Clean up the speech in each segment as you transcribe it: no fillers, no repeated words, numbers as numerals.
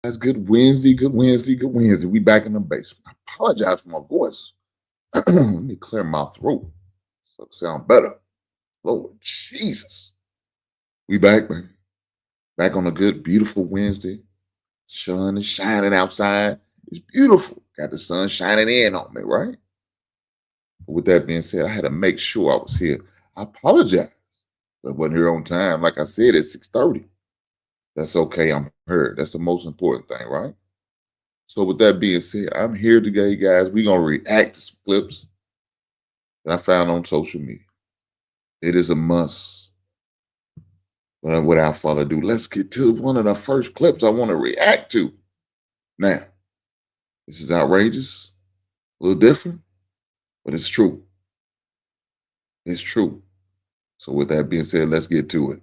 That's good Wednesday, good Wednesday, good Wednesday. We back in the basement. I apologize for my voice. Let me clear my throat so it sound better. Lord Jesus. We back, baby. Back on a good, beautiful Wednesday. Sun is shining outside. It's beautiful. Got the sun shining in on me, right? But with that being said, I had to make sure I was here. I apologize. I wasn't here on time. Like I said, at 6:30. That's okay. I'm heard. That's the most important thing, right? So with that being said, I'm here today, guys. We're going to react to some clips that I found on social media. It is a must. But without further ado, let's get to one of the first clips I want to react to. Now, this is outrageous, a little different, but it's true. It's true. So with that being said, let's get to it.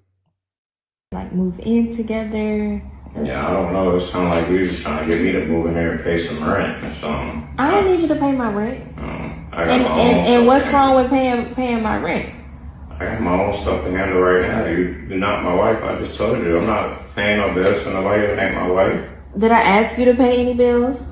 Like move in together. Yeah, I don't know. It sounds like you just trying to get me to move in there and pay some rent or something. I don't need you to pay my rent. I got my own And what's stuff wrong with paying my rent? I got my own stuff to handle right now. You're not my wife. I just told you. I'm not paying no bills for nobody that ain't my wife. Did I ask you to pay any bills?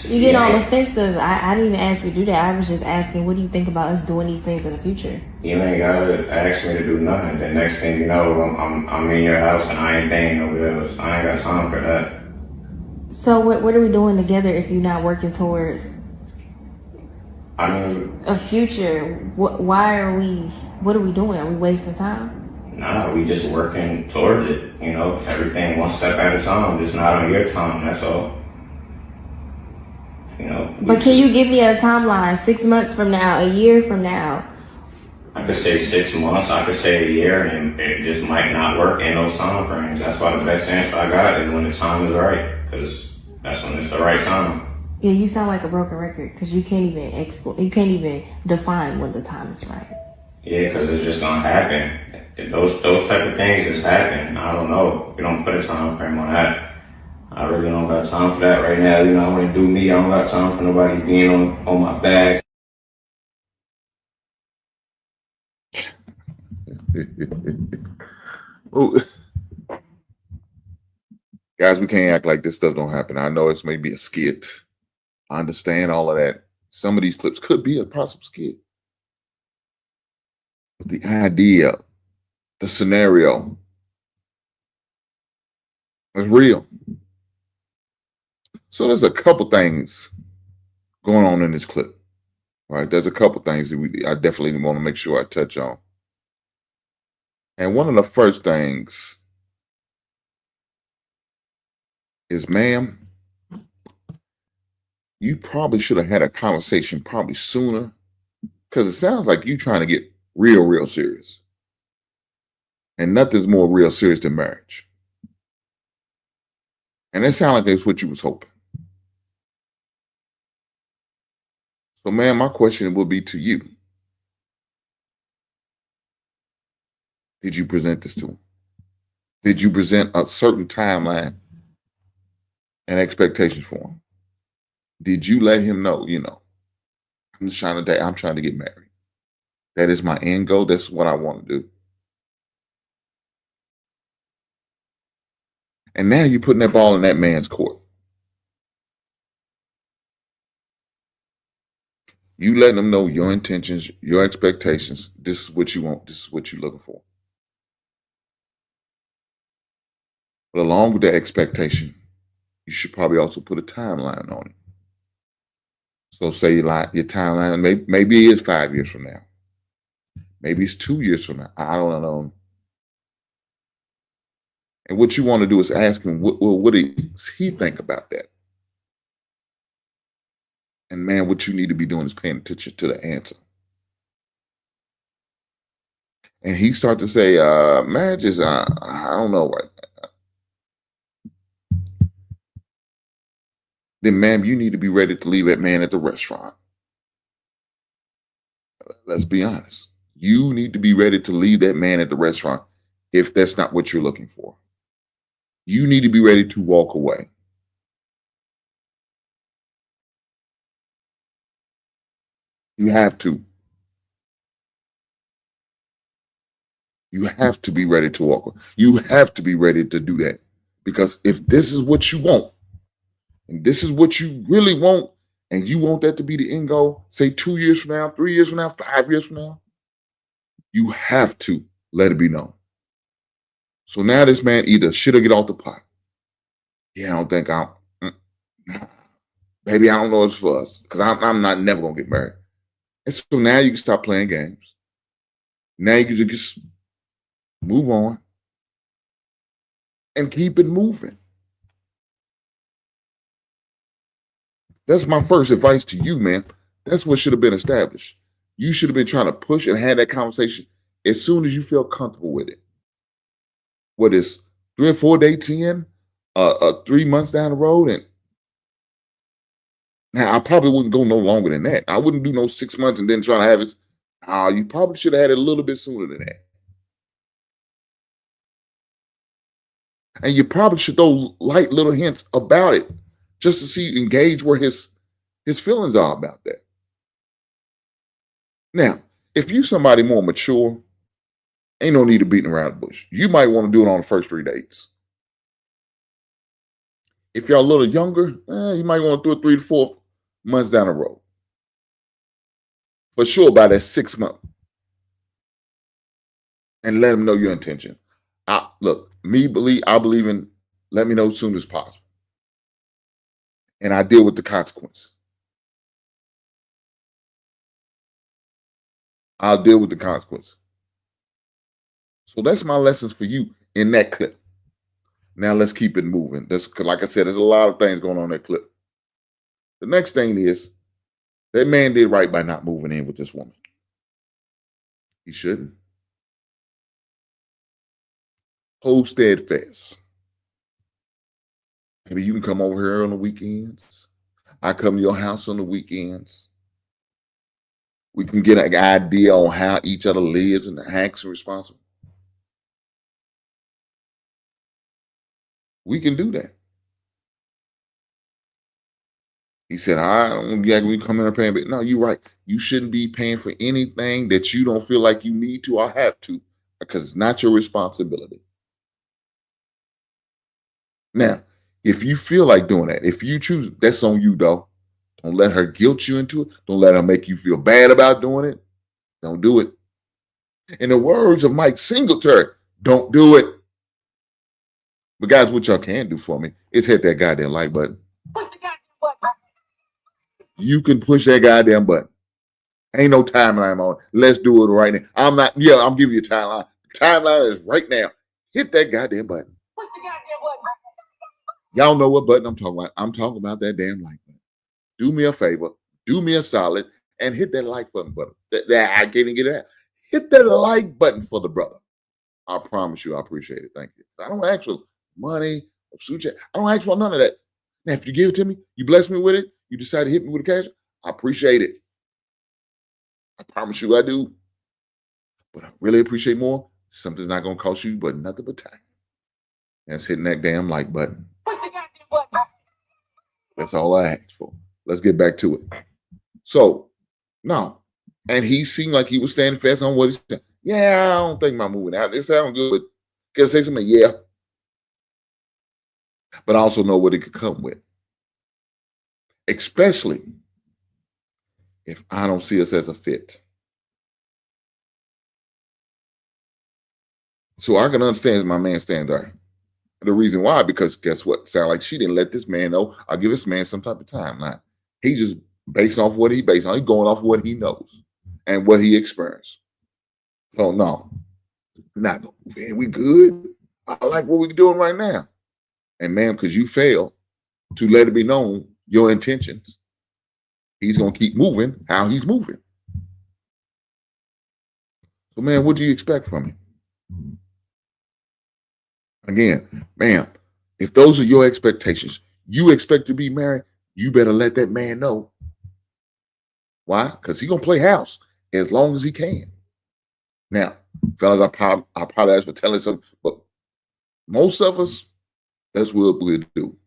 You get all offensive. I didn't even ask you to do that. I was just asking, what do you think about us doing these things in the future? You ain't gotta ask me to do nothing. The next thing you know, I'm in your house and I ain't paying no bills. I ain't got time for that. So what are we doing together if you're not working towards I mean, a future? What are we doing? Are we wasting time? Nah, we just working towards it. You know, everything one step at a time, just not on your time. That's all. You know. But can you give me a timeline? 6 months from now, a year from now? I could say 6 months, I could say a year, and it just might not work in those time frames. That's why the best answer I got is when the time is right, because that's when it's the right time. Yeah, you sound like a broken record because you can't even define when the time is right. Yeah, because it's just gonna happen. Those type of things just happen. I don't know. You don't put a time frame on that. I really don't got time for that right now. You know, I want to do me. I don't got time for nobody being on my back. Oh, guys, we can't act like this stuff don't happen. I know it's maybe a skit. I understand all of that. Some of these clips could be a possible skit. But the idea, the scenario is real. So there's a couple things going on in this clip. All right, there's a couple things that I definitely want to make sure I touch on. And one of the first things is, ma'am, you probably should have had a conversation probably sooner, because it sounds like you trying to get real serious. And nothing's more real serious than marriage. And it sounds like that's what you was hoping. So, ma'am, my question would be to you. Did you present this to him? Did you present a certain timeline and expectations for him? Did you let him know, I'm trying to get married. That is my end goal. That's what I want to do. And now you're putting that ball in that man's court. You letting them know your intentions, your expectations. This is what you want. This is what you're looking for. But along with that expectation, you should probably also put a timeline on it. So say your timeline, maybe it is 5 years from now. Maybe it's 2 years from now. I don't know. And what you want to do is ask him, what does he think about that? And man, what you need to be doing is paying attention to the answer. And he started to say, marriage is, I don't know. Then, ma'am, you need to be ready to leave that man at the restaurant. Let's be honest. You need to be ready to leave that man at the restaurant if that's not what you're looking for. You need to be ready to walk away. You have to. You have to be ready to walk away. You have to be ready to do that, Because if this is what you want, and this is what you really want, and you want that to be the end goal, say 2 years from now, 3 years from now, 5 years from now, you have to let it be known. So now this man either shit or get off the pot. Yeah, I don't think baby, I don't know if it's for us, because I'm not never gonna get married. And so now you can stop playing games. Now you can just move on and keep it moving. That's my first advice to you, man. That's what should have been established. You should have been trying to push and have that conversation as soon as you feel comfortable with it. What is 3 or 4 dates in, 3 months down the road, and now I probably wouldn't go no longer than that. I wouldn't do no 6 months and then try to have it. You probably should have had it a little bit sooner than that. And you probably should throw light little hints about it just to engage where his feelings are about that. Now, if you somebody more mature, ain't no need to beating around the bush. You might want to do it on the first 3 dates. If y'all a little younger, you might want to do it 3 to 4 months down the road. For sure, by that 6 month. And let them know your intention. I believe in let me know as soon as possible. And I deal with the consequence. I'll deal with the consequence. So that's my lessons for you in that clip. Now let's keep it moving. Like I said, there's a lot of things going on in that clip. The next thing is that man did right by not moving in with this woman. He shouldn't. Hold steadfast. Maybe you can come over here on the weekends. I come to your house on the weekends. We can get an idea on how each other lives and acts responsible. We can do that. He said, I don't get we come in and paying, but no, you're right. You shouldn't be paying for anything that you don't feel like you need to or have to, because it's not your responsibility. Now, if you feel like doing that, if you choose, that's on you, though. Don't let her guilt you into it. Don't let her make you feel bad about doing it. Don't do it. In the words of Mike Singletary, don't do it. But guys, what y'all can do for me is hit that goddamn like button. Push the goddamn button. You can push that goddamn button. Ain't no timeline on it. Let's do it right now. I'm giving you a timeline. The timeline is right now. Hit that goddamn button. Push the goddamn button. Y'all know what button I'm talking about. I'm talking about that damn like button. Do me a favor. Do me a solid and hit that like button, brother. I can't even get it out. Hit that like button for the brother. I promise you, I appreciate it. Thank you. I don't ask for money or suit chat. I don't ask for none of that. Now, if you give it to me, you bless me with it, you decide to hit me with a cash, I appreciate it. I promise you I do. But I really appreciate more. Something's not going to cost you but nothing but time. That's hitting that damn like button. Push the goddamn button. That's all I asked for. Let's get back to it. So, no. And he seemed like he was standing fast on what he said. Yeah, I don't think about moving out. It sounds good. Can I say something? Yeah. But I also know what it could come with. Especially if I don't see us as a fit. So I can understand my man standing there. The reason why, because guess what? Sound like she didn't let this man know. I'll give this man some type of timeline. He just based off what he based on. He's going off what he knows and what he experienced. So no, not gonna move in. We good. I like what we're doing right now. And ma'am, because you failed to let it be known your intentions, he's gonna keep moving how he's moving. So man, what do you expect from him? Again, ma'am, if those are your expectations, you expect to be married, you better let that man know. Why? Because he's going to play house as long as he can. Now, fellas, I apologize for telling something, but most of us, that's what we'll do.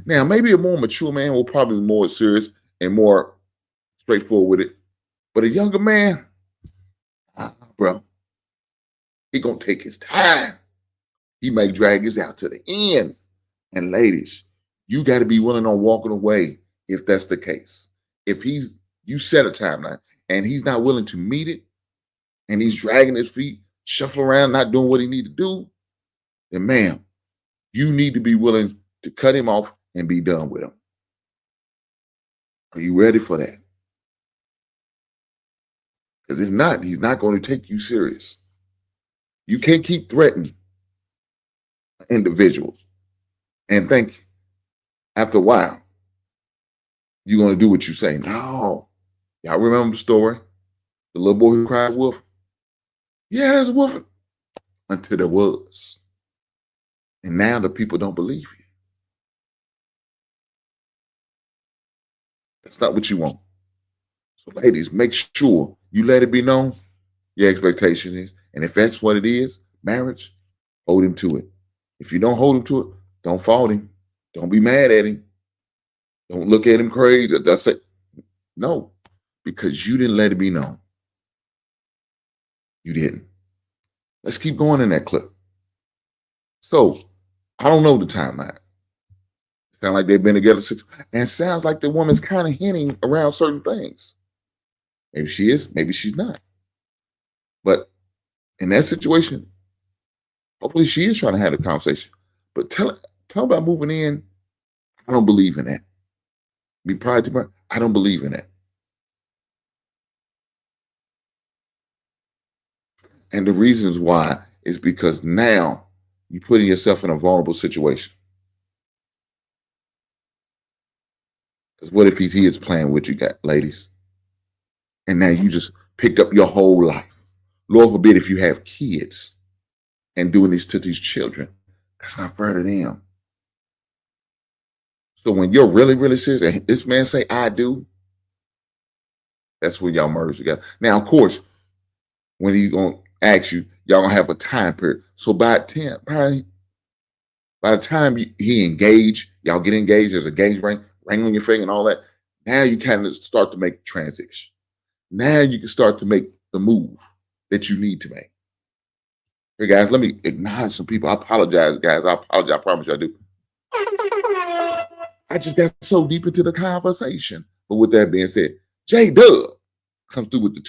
Now, maybe a more mature man will probably be more serious and more straightforward with it. But a younger man, bro, he going to take his time. He may drag us out to the end And ladies, you got to be willing on walking away if that's the case. If you set a timeline and he's not willing to meet it, and he's dragging his feet, shuffling around, not doing what he need to do, then ma'am, you need to be willing to cut him off and be done with him. Are you ready for that? Because if not, he's not going to take you serious. You can't keep threatening individuals and think after a while you're going to do what you say. No. Y'all remember the story? The little boy who cried wolf? Yeah, there's a wolf. Until there was. And now the people don't believe you. That's not what you want. So ladies, make sure you let it be known your expectation is. And if that's what it is, marriage, hold him to it. If you don't hold him to it, don't fault him. Don't be mad at him. Don't look at him crazy. That's it. No, because you didn't let it be known. You didn't. Let's keep going in that clip. So, I don't know the timeline. Sounds like they've been together 6, and sounds like the woman's kind of hinting around certain things. Maybe she is, maybe she's not. But in that situation, hopefully she is trying to have a conversation. But tell about moving in. I don't believe in that. Be prior to her. I don't believe in that. And the reasons why is because now you're putting yourself in a vulnerable situation. Because what if he is playing with you, ladies? And now you just picked up your whole life. Lord forbid if you have kids and doing this to these children. That's not fair to them. So when you're really, really serious, and this man say, I do, that's when y'all merge together. Now, of course, when he's going to ask you, y'all going to have a time period. So by the time he engaged, y'all get engaged, there's a engagement ring on your finger and all that. Now you kind of start to make the transition. Now you can start to make the move that you need to make. Hey guys, let me acknowledge some people. I apologize, guys. I apologize. I promise you I do. I just got so deep into the conversation. But with that being said, J Dub comes through with the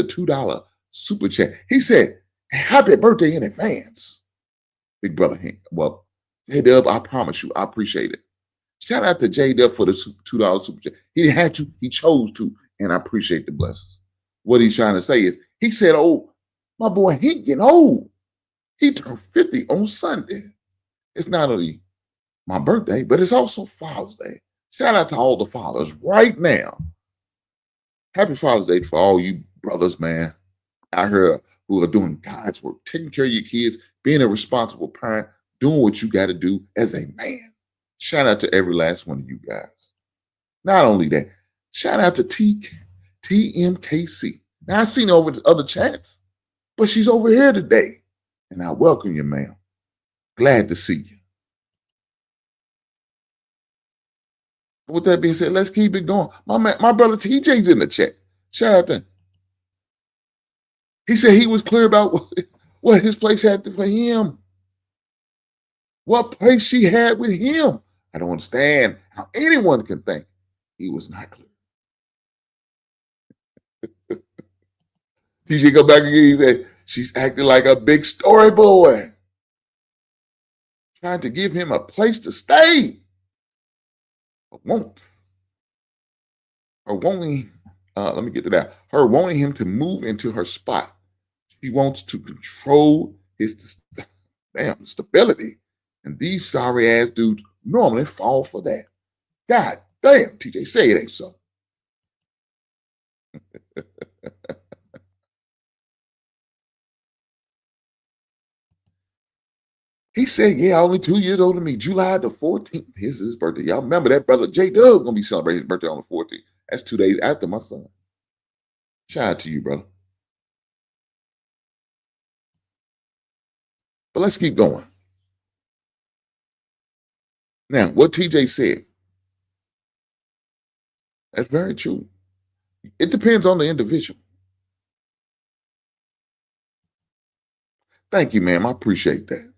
$2 super chat. He said, happy birthday in advance. Big brother. Well, J Dub, I promise you, I appreciate it. Shout out to J Dub for the $2 super chat. He didn't have to, he chose to, and I appreciate the blessings. What he's trying to say is, he said, oh, my boy, he getting old. He turned 50 on Sunday. It's not only my birthday, but it's also Father's Day. Shout out to all the fathers right now. Happy Father's Day for all you brothers, man, out here who are doing God's work, taking care of your kids, being a responsible parent, doing what you got to do as a man. Shout out to every last one of you guys. Not only that, shout out to TMKC. Now, I've seen her over the other chats, but she's over here today. And I welcome you, ma'am. Glad to see you. With that being said, let's keep it going. My brother TJ's in the chat. Shout out to him. He said he was clear about what his place had for him. What place she had with him. I don't understand how anyone can think he was not clear. TJ go back again. He said, she's acting like a big story boy. Trying to give him a place to stay. But won't. Her wanting, let me get to that. Her wanting him to move into her spot. She wants to control his stability. And these sorry ass dudes normally fall for that. God damn, TJ, say it ain't so. He said, yeah, only 2 years older than me. July the 14th. Here's his birthday. Y'all remember that brother J Dub gonna be celebrating his birthday on the 14th. That's 2 days after my son. Shout out to you, brother. But let's keep going. Now, what TJ said, that's very true. It depends on the individual. Thank you, ma'am. I appreciate that.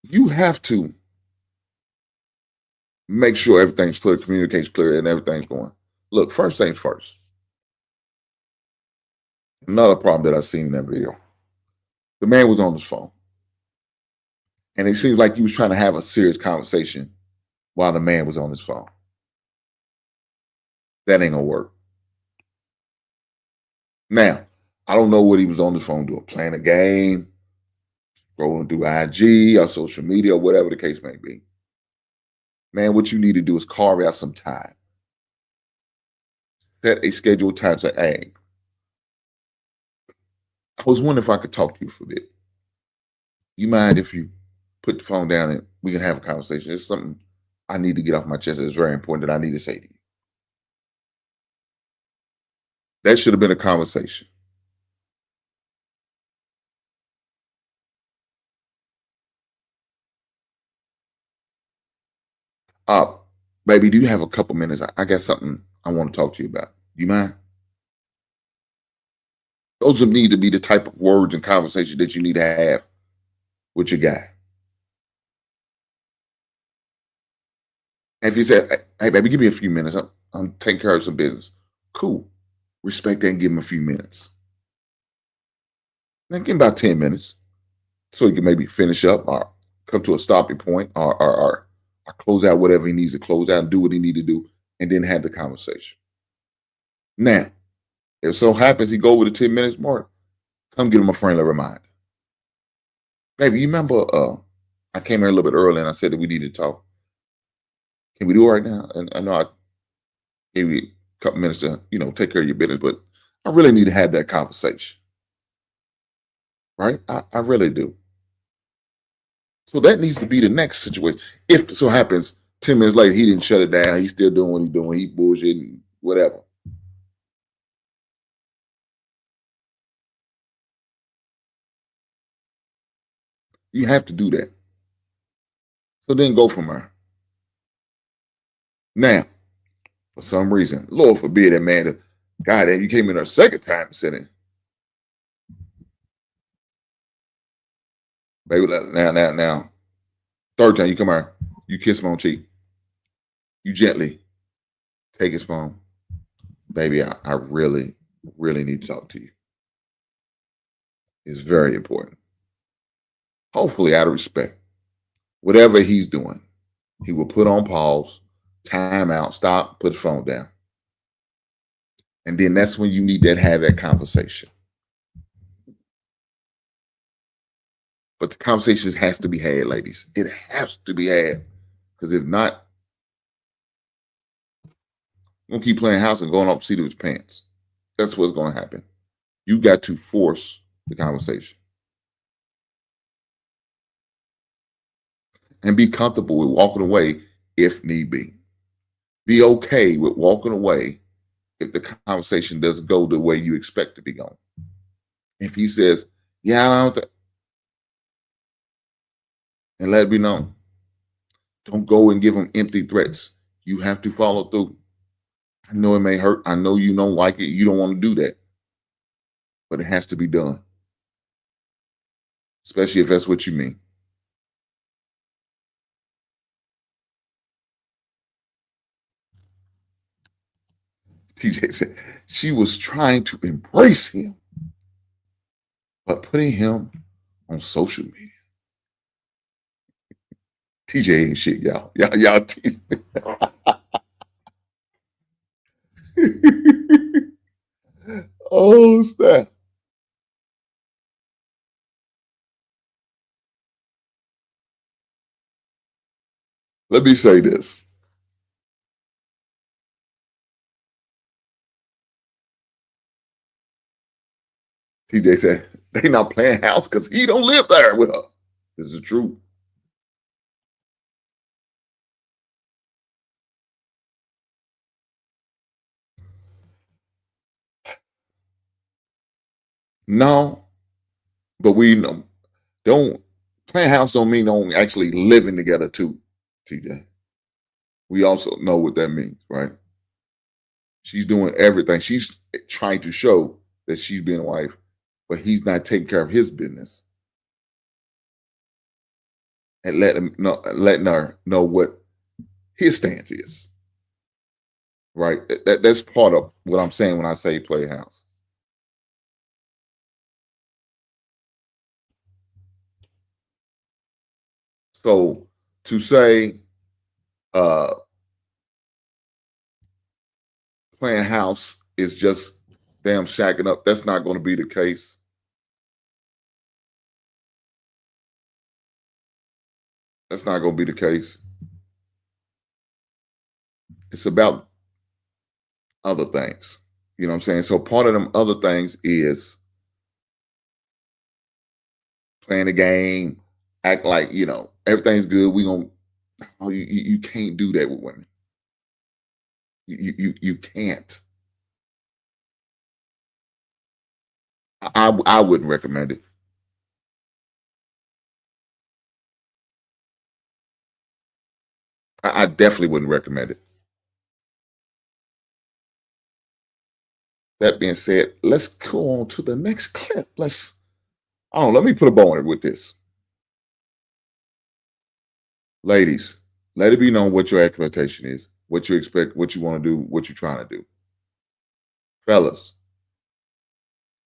you have to make sure everything's clear, communication's clear, and everything's going. Look, first things first. Another problem that I seen in that video. The man was on his phone. And it seemed like he was trying to have a serious conversation while the man was on his phone. That ain't gonna work. Now, I don't know what he was on his phone doing, playing a game, scrolling through IG or social media or whatever the case may be. Man, what you need to do is carve out some time. Set a scheduled time. Say, hey, I was wondering if I could talk to you for a bit. You mind if you put the phone down and we can have a conversation? It's something I need to get off my chest. It's very important that I need to say to you. That should have been a conversation. Baby, do you have a couple minutes? I got something I want to talk to you about. Do you mind? Those need to be the type of words and conversation that you need to have with your guy. And if you say, hey, baby, give me a few minutes. I'm taking care of some business. Cool. Respect that and give him a few minutes. Then give him about 10 minutes so he can maybe finish up or come to a stopping point or close out whatever he needs to close out and do what he needs to do and then have the conversation. Now, if so happens he go over the 10 minutes mark, come give him a friendly reminder. Baby, you remember I came here a little bit early and I said that we needed to talk. Can we do it right now? And I know I gave you a couple minutes to, take care of your business, but I really need to have that conversation. Right? I really do. So that needs to be the next situation. If it so happens 10 minutes later, he didn't shut it down. He's still doing what he's doing. He bullshitting, whatever. You have to do that. So then go from there. Now, for some reason, Lord forbid that man, God, you came in a second time sitting. Baby, now. Third time you come out, you kiss him on cheek. You gently take his phone. Baby, I really, really need to talk to you. It's very important. Hopefully, out of respect, whatever he's doing, he will put on pause, time out, stop, put the phone down. And then that's when you need to have that conversation. But the conversation has to be had, ladies. It has to be had. Because if not, I'm going to keep playing house and going off the seat of his pants. That's what's going to happen. You got to force the conversation. And be comfortable with walking away if need be. Be okay with walking away if the conversation doesn't go the way you expect to be going. If he says, yeah, I don't, and let it be known. Don't go and give him empty threats. You have to follow through. I know it may hurt. I know you don't like it. You don't want to do that. But it has to be done. Especially if that's what you mean. TJ said she was trying to embrace him, but putting him on social media. TJ ain't shit, y'all. Y'all TJ. Oh, snap. Let me say this. TJ said, they not playing house because he don't live there with her. This is true. No, but we don't playing house don't mean don't actually living together too, TJ. We also know what that means, right? She's doing everything. She's trying to show that she's being a wife, but he's not taking care of his business. and letting her know what his stance is. Right? That's part of what I'm saying when I say play house. So to say playing house is just damn shacking up, that's not going to be the case. That's not going to be the case. It's about other things. You know what I'm saying? So part of them other things is playing the game, act like, everything's good. You can't do that with women. You can't. I wouldn't recommend it. I definitely wouldn't recommend it. That being said, let's go on to the next clip. Let me put a bow on it with this. Ladies, let it be known what your expectation is, what you expect, what you want to do, what you're trying to do. Fellas,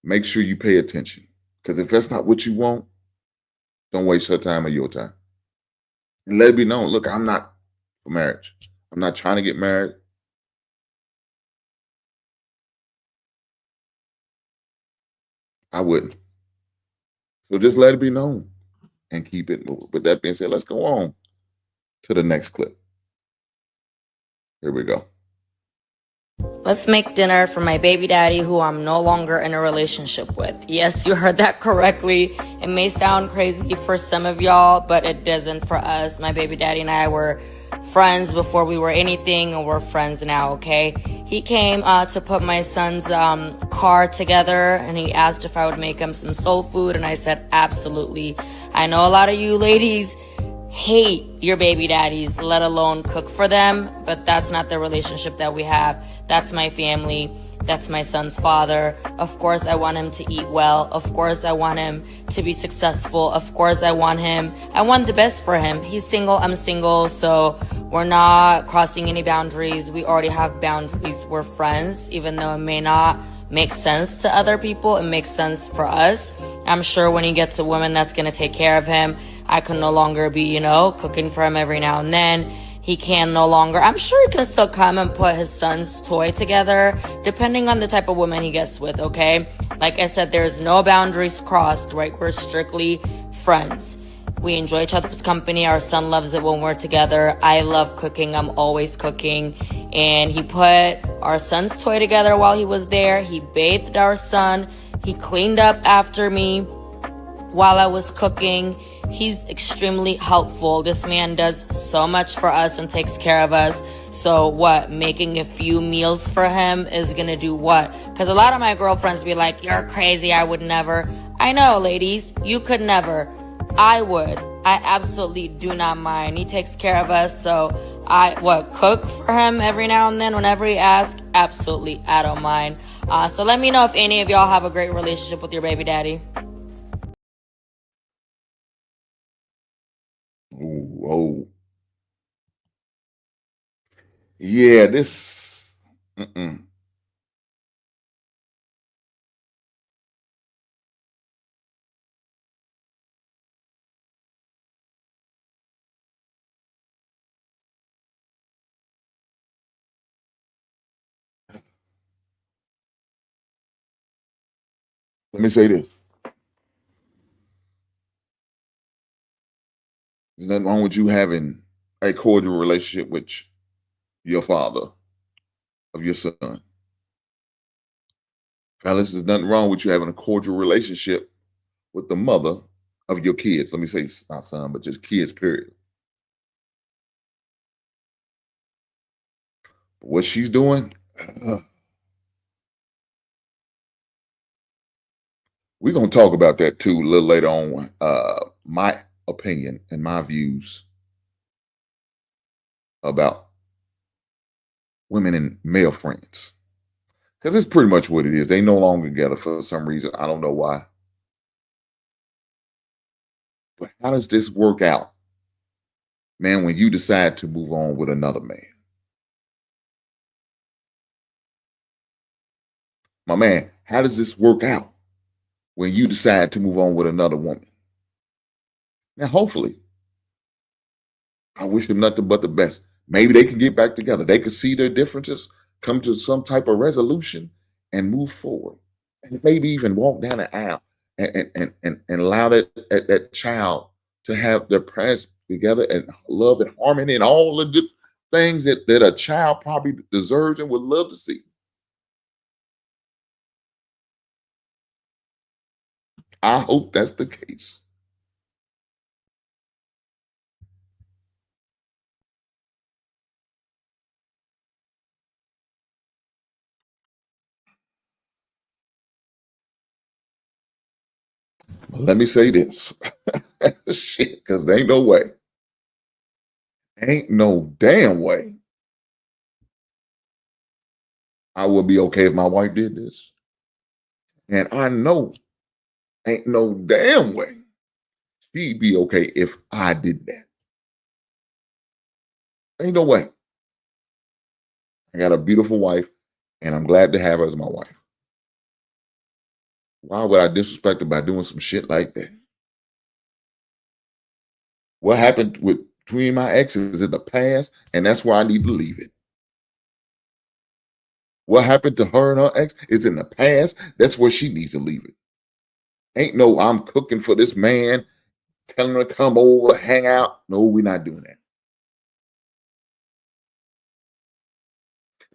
make sure you pay attention. Because if that's not what you want, don't waste her time or your time. And let it be known, look, I'm not for marriage. I'm not trying to get married. I wouldn't. So just let it be known and keep it moving. But that being said, let's go on to the next clip. Here we go. Let's make dinner for my baby daddy who I'm no longer in a relationship with. Yes, you heard that correctly. It may sound crazy for some of y'all, but it doesn't for us. My baby daddy and I were friends before we were anything, and we're friends now, okay? He came to put my son's car together, and he asked if I would make him some soul food, and I said absolutely. I know a lot of you ladies hate your baby daddies, let alone cook for them, but that's not the relationship that we have. That's my family. That's my son's father. Of course, I want him to eat well. Of course, I want him to be successful. Of course, I want the best for him. He's single, I'm single, so we're not crossing any boundaries. We already have boundaries. We're friends, even though it may not make sense to other people. It makes sense for us. I'm sure when he gets a woman that's going to take care of him, I can no longer be, cooking for him every now and then. He can no longer. I'm sure he can still come and put his son's toy together, depending on the type of woman he gets with, okay? Like I said, there's no boundaries crossed, right? We're strictly friends. We enjoy each other's company. Our son loves it when we're together. I love cooking. I'm always cooking. And he put our son's toy together while he was there. He bathed our son. He cleaned up after me while I was cooking. He's extremely helpful. This man does so much for us and takes care of us. So what? Making a few meals for him is gonna do what? Because a lot of my girlfriends be like, you're crazy, I would never. I know, ladies, you could never. I would. I absolutely do not mind. He takes care of us, so cook for him every now and then whenever he asks? Absolutely, I don't mind. So let me know if any of y'all have a great relationship with your baby daddy. Whoa. Yeah, this. Mm-mm. Let me say this. There's nothing wrong with you having a cordial relationship with your father of your son. Fellas, there's nothing wrong with you having a cordial relationship with the mother of your kids. Let me say not son, but just kids, period. What she's doing, we're going to talk about that too a little later on. My opinion and my views about women and male friends. Because it's pretty much what it is. They no longer together for some reason. I don't know why. But how does this work out? Man, when you decide to move on with another man. My man, how does this work out when you decide to move on with another woman? Now, hopefully, I wish them nothing but the best. Maybe they can get back together. They could see their differences, come to some type of resolution, and move forward. And maybe even walk down the aisle and allow that child to have their parents together and love and harmony and all the good things that a child probably deserves and would love to see. I hope that's the case. Let me say this. Shit, because there ain't no way. Ain't no damn way I would be okay if my wife did this. And I know ain't no damn way she'd be okay if I did that. Ain't no way. I got a beautiful wife, and I'm glad to have her as my wife. Why would I disrespect her by doing some shit like that? What happened between my exes is in the past, and that's why I need to leave it. What happened to her and her ex is in the past. That's where she needs to leave it. Ain't no I'm cooking for this man, telling her to come over, hang out. No, we're not doing that.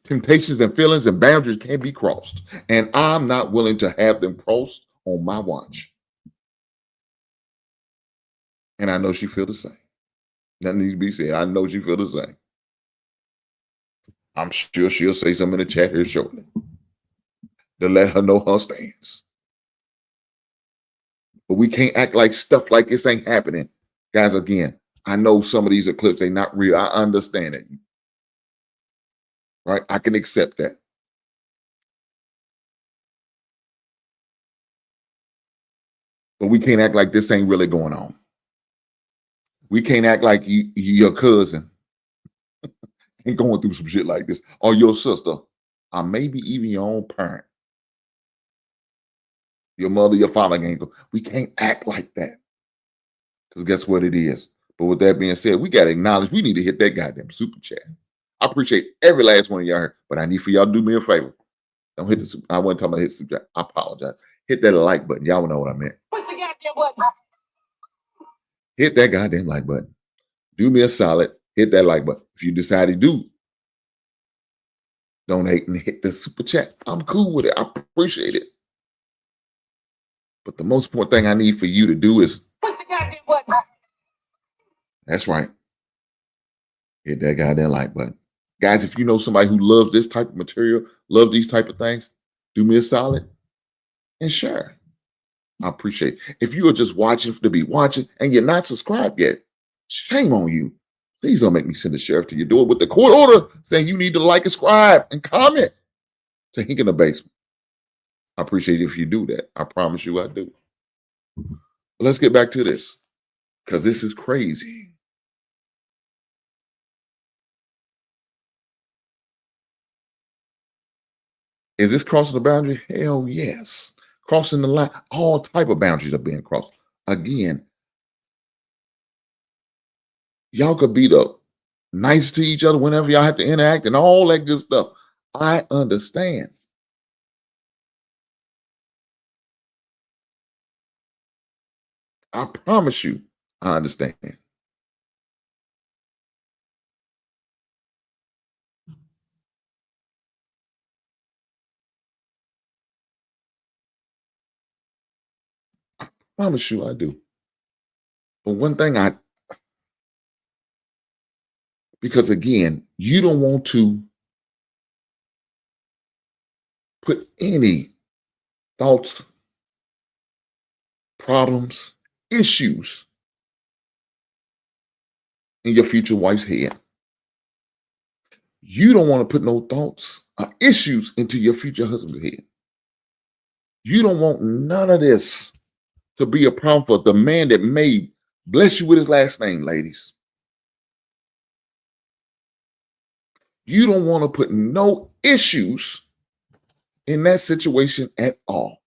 Temptations and feelings and boundaries can't be crossed. And I'm not willing to have them crossed on my watch. And I know she feel the same. Nothing needs to be said. I know she feel the same. I'm sure she'll say something in the chat here shortly to let her know her stance. But we can't act like stuff like this ain't happening. Guys, again, I know some of these clips ain't not real. I understand it. Right? I can accept that. But we can't act like this ain't really going on. We can't act like your cousin ain't going through some shit like this, or your sister, or maybe even your own parent. Your mother, your father ain't go. We can't act like that. Because guess what it is? But with that being said, we got to acknowledge we need to hit that goddamn super chat. I appreciate every last one of y'all here, but I need for y'all to do me a favor. Don't hit the. I wasn't talking about hit the super chat. I apologize. Hit that like button. Y'all know what I meant. Push the goddamn button. Hit that goddamn like button. Do me a solid. Hit that like button. If you decide to do, donate and hit the super chat. I'm cool with it. I appreciate it. But the most important thing I need for you to do is push the goddamn button. That's right. Hit that goddamn like button. Guys, if you know somebody who loves this type of material, love these type of things, do me a solid and share. I appreciate it. If you are just watching to be watching and you're not subscribed yet, shame on you. Please don't make me send the sheriff to your door with the court order saying you need to like, subscribe, and comment to Hink in the Basement. I appreciate it if you do that. I promise you I do. But let's get back to this, because this is crazy. Is this crossing the boundary? Hell yes. Crossing the line. All type of boundaries are being crossed. Again, y'all could be the nice to each other whenever y'all have to interact and all that good stuff. I understand. I promise you, I understand. I promise you I do. But one thing because again, you don't want to put any thoughts, problems, issues in your future wife's head. You don't want to put no thoughts or issues into your future husband's head. You don't want none of this to be a problem for the man that may bless you with his last name, ladies. You don't want to put no issues in that situation at all.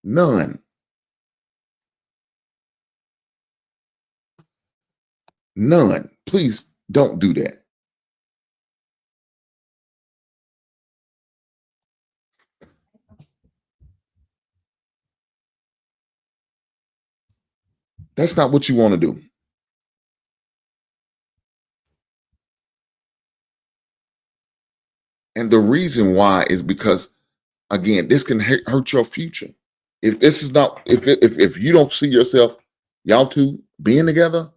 None. None. Please don't do that. That's not what you want to do. And the reason why is because, again, this can hurt your future. If this is not, if you don't see yourself, y'all two being together,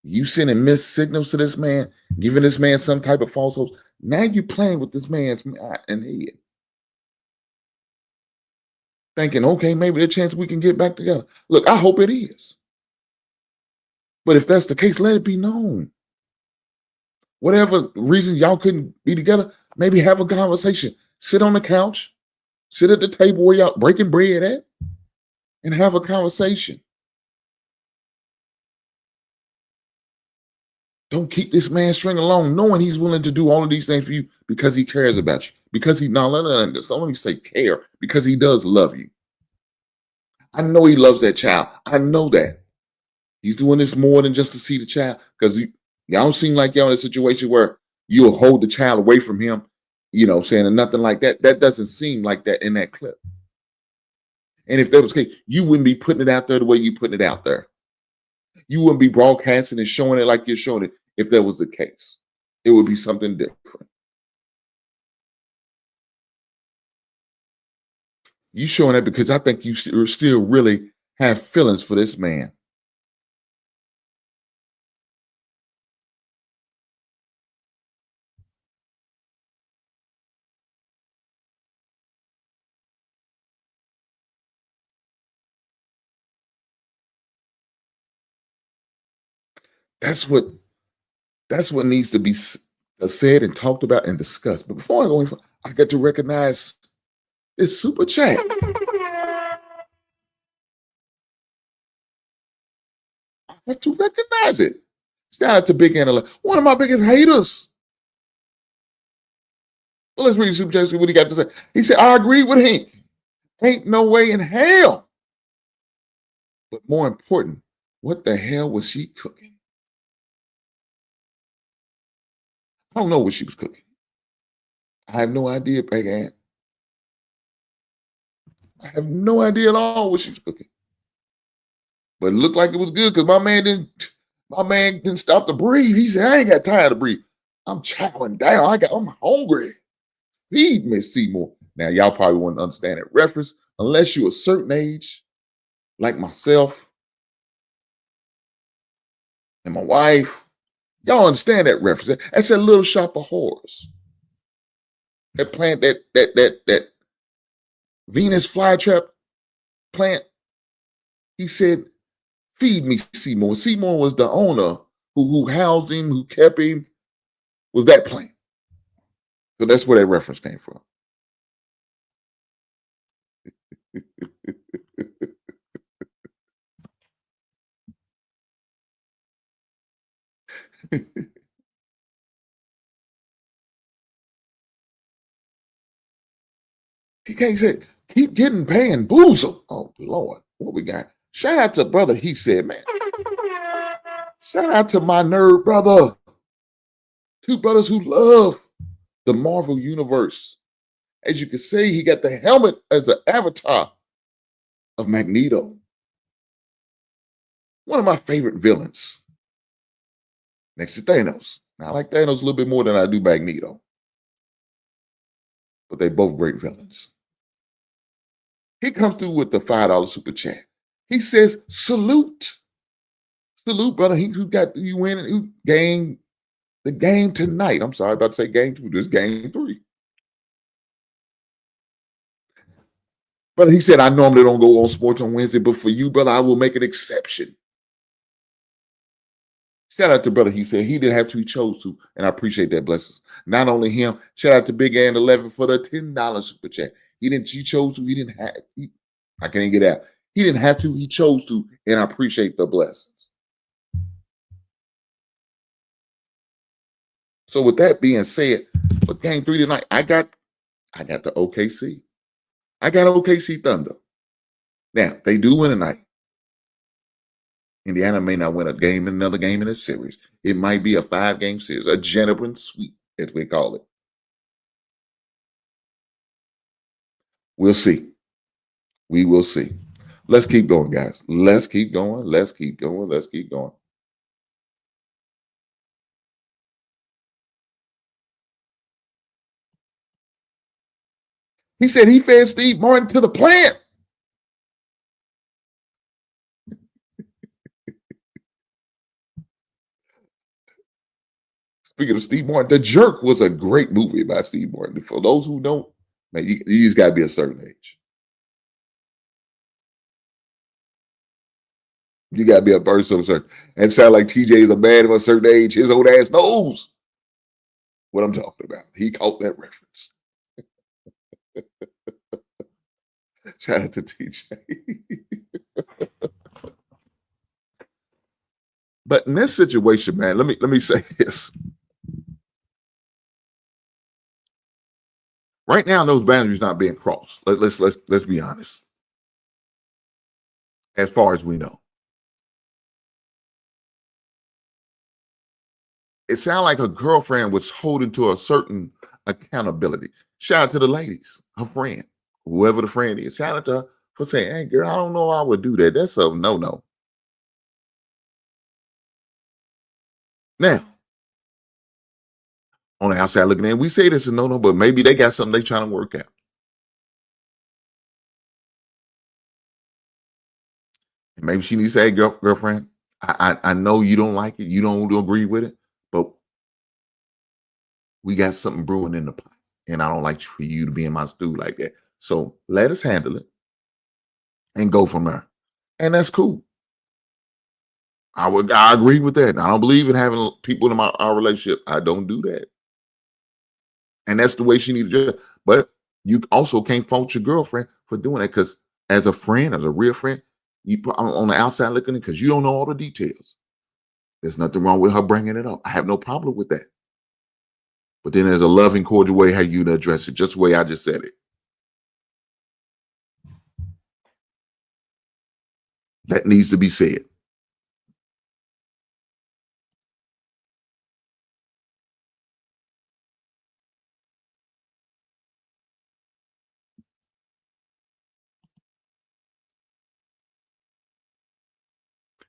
you sending missed signals to this man, giving this man some type of false hopes. Now you playing with this man's mind and head, thinking, okay, maybe there's a chance we can get back together. Look, I hope it is. But if that's the case, let it be known. Whatever reason y'all couldn't be together, maybe have a conversation. Sit on the couch, sit at the table where y'all breaking bread at, and have a conversation. Don't keep this man stringing along, knowing he's willing to do all of these things for you because he cares about you. Because he, no, let me say care, because he does love you. I know he loves that child. I know that. He's doing this more than just to see the child, because y'all don't seem like y'all in a situation where you'll hold the child away from him, saying, and nothing like that. That doesn't seem like that in that clip. And if that was the case, you wouldn't be putting it out there the way you're putting it out there. You wouldn't be broadcasting and showing it like you're showing it if that was the case. It would be something different. You showing that because I think you still really have feelings for this man. That's what needs to be said and talked about and discussed. But before I go in, I got to recognize this super chat. I have to recognize it. Shout out to Big Anna, one of my biggest haters. Well, let's read the super chat, see what he got to say. He said, I agree with him. Ain't no way in hell. But more important, what the hell was she cooking? I don't know what she was cooking. I have no idea, Big Ann. I have no idea at all what she was cooking. But it looked like it was good because my man didn't stop to breathe. He said, I ain't got time to breathe. I'm chowing down. I'm hungry. Feed me, Seymour. Now, y'all probably wouldn't understand that reference unless you're a certain age, like myself and my wife. Y'all understand that reference. That's that Little Shop of Horrors. That plant, that Venus flytrap plant. He said, feed me, Seymour. Seymour was the owner who housed him, who kept him, was that plant. So that's where that reference came from. He can't say, keep getting bamboozled. Oh, Lord, what we got? Shout out to brother, he said, man. Shout out to my nerd brother. Two brothers who love the Marvel Universe. As you can see, he got the helmet as an avatar of Magneto. One of my favorite villains. Next to Thanos. Now, I like Thanos a little bit more than I do Magneto. But they both great villains. He comes through with the $5 super chat. He says, salute. Salute, brother. Who got you winning? Who game the game tonight? I'm sorry about to say game 2. This game 3. But he said, I normally don't go on sports on Wednesday, but for you, brother, I will make an exception. Shout out to brother. He said he didn't have to, he chose to, and I appreciate that blessings. Not only him, shout out to Big Ann 11 for the $10 super chat. He chose to, he didn't have, I can't get out. He didn't have to, he chose to, and I appreciate the blessings. So with that being said, for game 3 tonight, I got the OKC. I got OKC Thunder. Now, they do win tonight. Indiana may not win another game in a series. It might be a 5-game series, a gentleman's sweep, as we call it. We'll see. We will see. Let's keep going, guys. Let's keep going. Let's keep going. Let's keep going. He said he fed Steve Martin to the plant. Speaking of Steve Martin, The Jerk was a great movie by Steve Martin. For those who don't, man, you just got to be a certain age. You got to be a person of a certain. And it sounds like TJ is a man of a certain age. His old ass knows what I'm talking about. He caught that reference. Shout out to TJ. But in this situation, man, let me say this. Right now, those boundaries not being crossed. Let's be honest. As far as we know, it sounded like her girlfriend was holding to a certain accountability. Shout out to the ladies, her friend, whoever the friend is. Shout out to her for saying, "Hey, girl, I don't know I would do that. That's a no." Now, on the outside looking in, we say this is no, but maybe they got something they trying to work out. And maybe she needs to say, "Hey, girlfriend, I know you don't like it, you don't agree with it, but we got something brewing in the pot, and I don't like for you to be in my stew like that. So let us handle it and go from there." And that's cool. I agree with that. I don't believe in having people in our relationship. I don't do that. And that's the way she needs to do it. But you also can't fault your girlfriend for doing that, because as a friend, as a real friend, you put on the outside looking in, because you don't know all the details. There's nothing wrong with her bringing it up. I have no problem with that. But then there's a loving, cordial way how you address it, just the way I just said it. That needs to be said.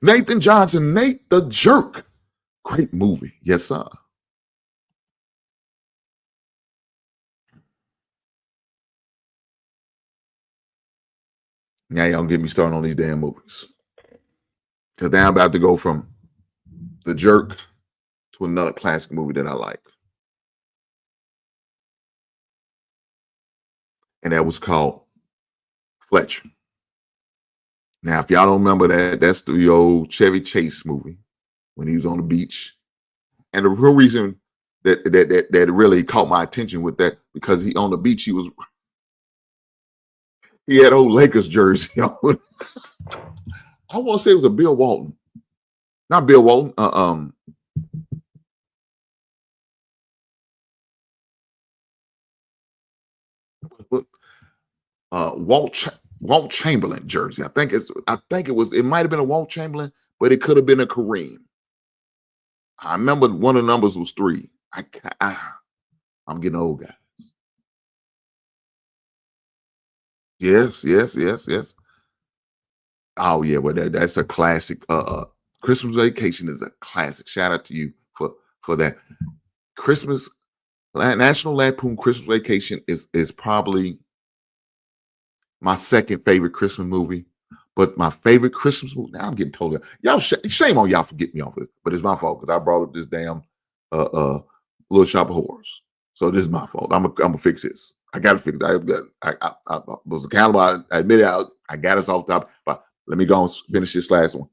Nathan Johnson, Nate the Jerk. Great movie. Yes, sir. Now y'all get me started on these damn movies. Because now I'm about to go from The Jerk to another classic movie that I like. And that was called Fletcher. Now, if y'all don't remember that, that's the old Chevy Chase movie when he was on the beach. And the real reason that really caught my attention with that, because he on the beach, he had old Lakers jersey on. I want to say it was a Bill Walton. Not Bill Walton. Walt Chamberlain jersey. I think it might have been a Walt Chamberlain, but it could have been a Kareem. I remember one of the numbers was 3. I'm getting old, guys. Yes. Oh yeah, well that's a classic. Christmas Vacation is a classic. Shout out to you for that. National Lampoon Christmas Vacation is probably my second favorite Christmas movie, but my favorite Christmas movie. Now I'm getting told that. Y'all, shame on y'all for getting me off of it, but it's my fault because I brought up this damn Little Shop of Horrors. So this is my fault. I'm gonna fix this. I gotta fix it. I was accountable. I admit it. I got us off top. But let me go and finish this last one.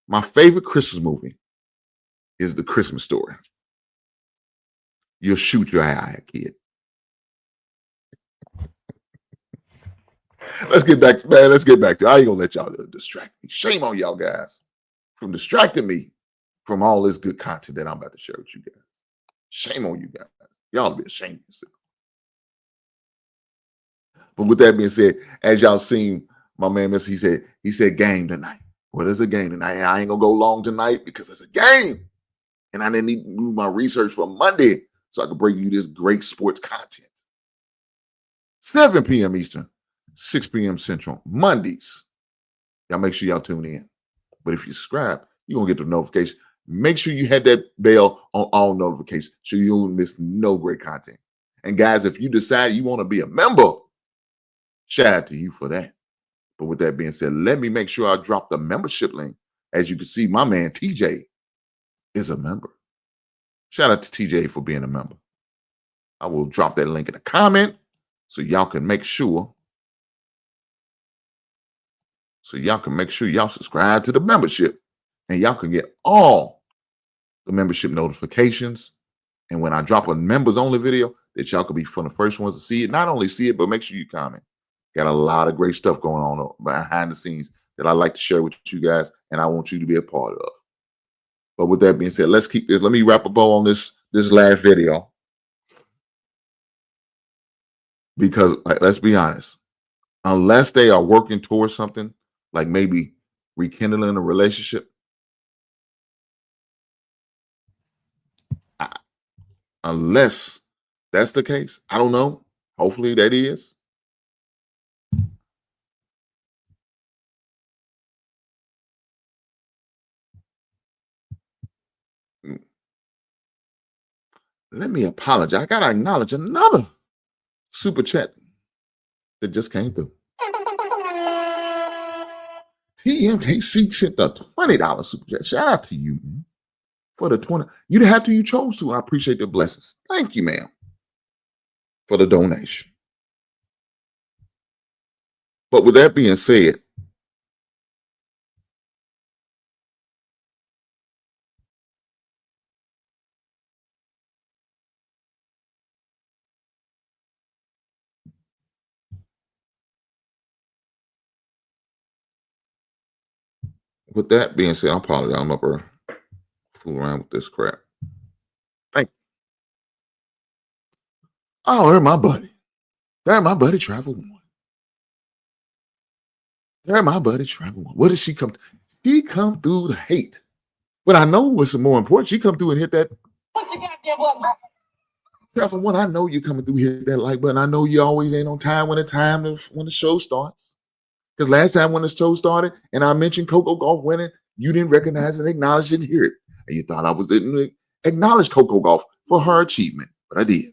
My favorite Christmas movie is The Christmas Story. You'll shoot your eye, kid. Let's get back to. I ain't gonna let y'all distract me. Shame on y'all guys from distracting me from all this good content that I'm about to share with you guys. Shame on you guys. Y'all be ashamed of yourself. But with that being said, as y'all seen, my man, Mr. He said game tonight. What is a game tonight? I ain't gonna go long tonight because it's a game. And I didn't need to do my research for Monday so I could bring you this great sports content. 7 p.m. Eastern, 6 p.m. Central, Mondays. Y'all make sure y'all tune in. But if you subscribe, you're going to get the notification. Make sure you hit that bell on all notifications so you don't miss no great content. And guys, if you decide you want to be a member, shout out to you for that. But with that being said, let me make sure I drop the membership link. As you can see, my man TJ is a member. Shout out to TJ for being a member. I will drop that link in the comment so y'all can make sure. So y'all can make sure y'all subscribe to the membership and y'all can get all the membership notifications. And when I drop a members only video, that y'all could be one of the first ones to see it. Not only see it, but make sure you comment. Got a lot of great stuff going on behind the scenes that I like to share with you guys, and I want you to be a part of. But with that being said, let's keep this. Let me wrap a bow on this last video. Because let's be honest, unless they are working towards something, like maybe rekindling a relationship, unless that's the case, I don't know. Hopefully that is. Let me apologize. I gotta acknowledge another super chat that just came through. TMKC sent the $20 super chat. Shout out to you, man, for the 20. You didn't have to, you chose to. I appreciate the blessings. Thank you, ma'am, for the donation. But with that being said, I apologize. I'm up there fooling around with this crap. Thank you. Oh, there's my buddy. There's my buddy Travel One. There's my buddy Travel One. What did she come? She come through the hate. But I know what's more important. She come through and hit that. What you got there, what, man? Travel One, I know you coming through, hit that like button. I know you always ain't on time when the show starts. Because last time when the show started and I mentioned Coco Golf winning, you didn't recognize and acknowledge and hear it. And you thought I didn't acknowledge Coco Golf for her achievement, but I did.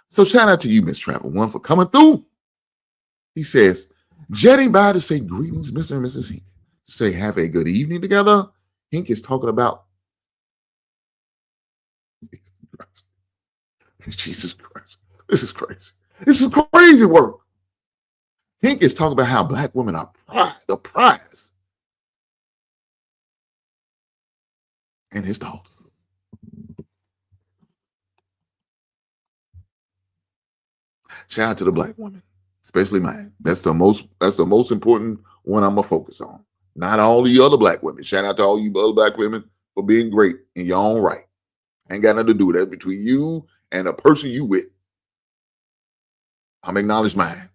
So shout out to you, Miss Travel One, for coming through. He says, jetting by to say greetings, Mr. and Mrs. Hink. To say have a good evening together. Hink is talking about Jesus Christ. This is crazy. This is crazy work. Hink is talking about how Black women are the prize. And his thoughts. Shout out to the Black women, especially mine. That's the most important one I'm gonna focus on. Not all the other Black women. Shout out to all you other Black women for being great in your own right. Ain't got nothing to do with that between you and the person you with. I'm acknowledging mine.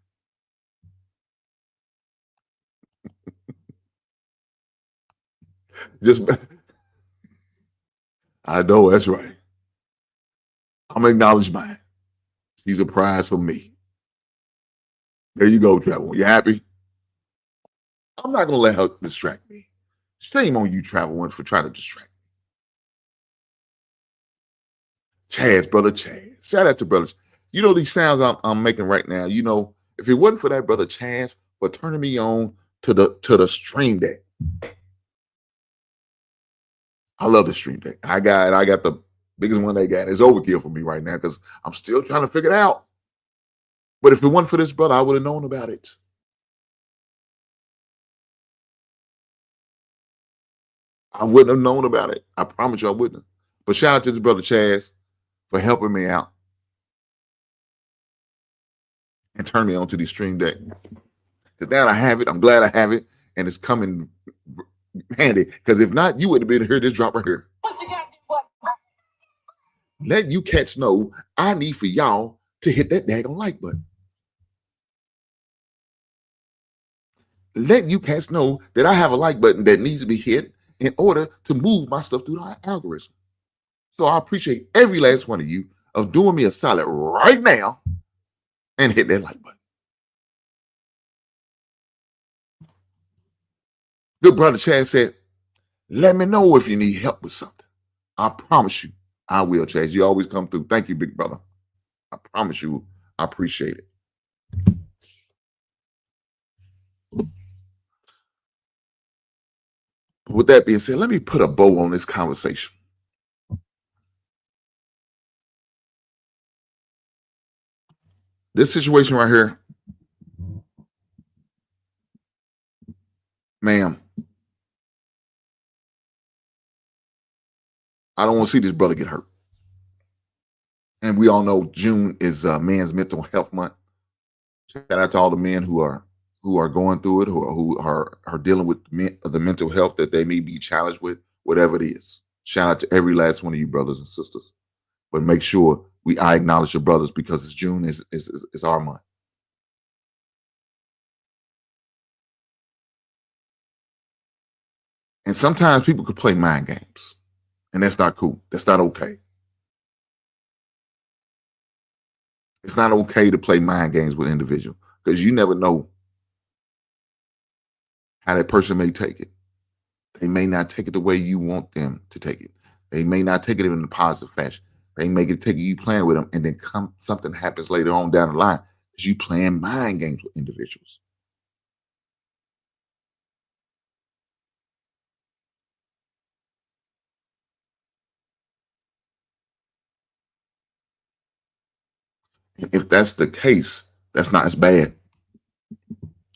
I know that's right. I'm acknowledging mine. She's a prize for me. There you go, Travel. You happy? I'm not gonna let her distract me. Shame on you, Travel One, for trying to distract me. Chaz, brother Chaz. Shout out to brother. You know these sounds I'm making right now. You know, if it wasn't for that brother Chaz for turning me on to the stream deck. I love the stream deck. I got the biggest one they got. It's overkill for me right now because I'm still trying to figure it out. But if it wasn't for this brother, I would have known about it. I wouldn't have known about it. I promise you I wouldn't. But shout out to this brother Chaz for helping me out and turn me on to the stream deck. Because now I have it. I'm glad I have it. And it's coming handy. Because if not, you wouldn't have been here. This drop right here. What you got there, what? Let you cats know I need for y'all to hit that daggone like button. Let you cats know that I have a like button that needs to be hit in order to move my stuff through the algorithm. So I appreciate every last one of you of doing me a solid right now and hit that like button. Good brother Chad said, let me know if you need help with something. I promise you, I will, Chad. You always come through. Thank you, big brother. I promise you, I appreciate it. With that being said, let me put a bow on this conversation. This situation right here, ma'am, I don't want to see this brother get hurt. And we all know June is Men's Mental Health Month. Shout out to all the men who are going through it, who are dealing with the mental health that they may be challenged with, whatever it is. Shout out to every last one of you brothers and sisters. But make sure I acknowledge your brothers because it's June is our month. And sometimes people could play mind games, and that's not cool. That's not okay. It's not okay to play mind games with individuals because you never know how that person may take it. They may not take it the way you want them to take it. They may not take it in a positive fashion. They may take it you playing with them, and then something happens later on down the line because you playing mind games with individuals. If that's the case, that's not as bad.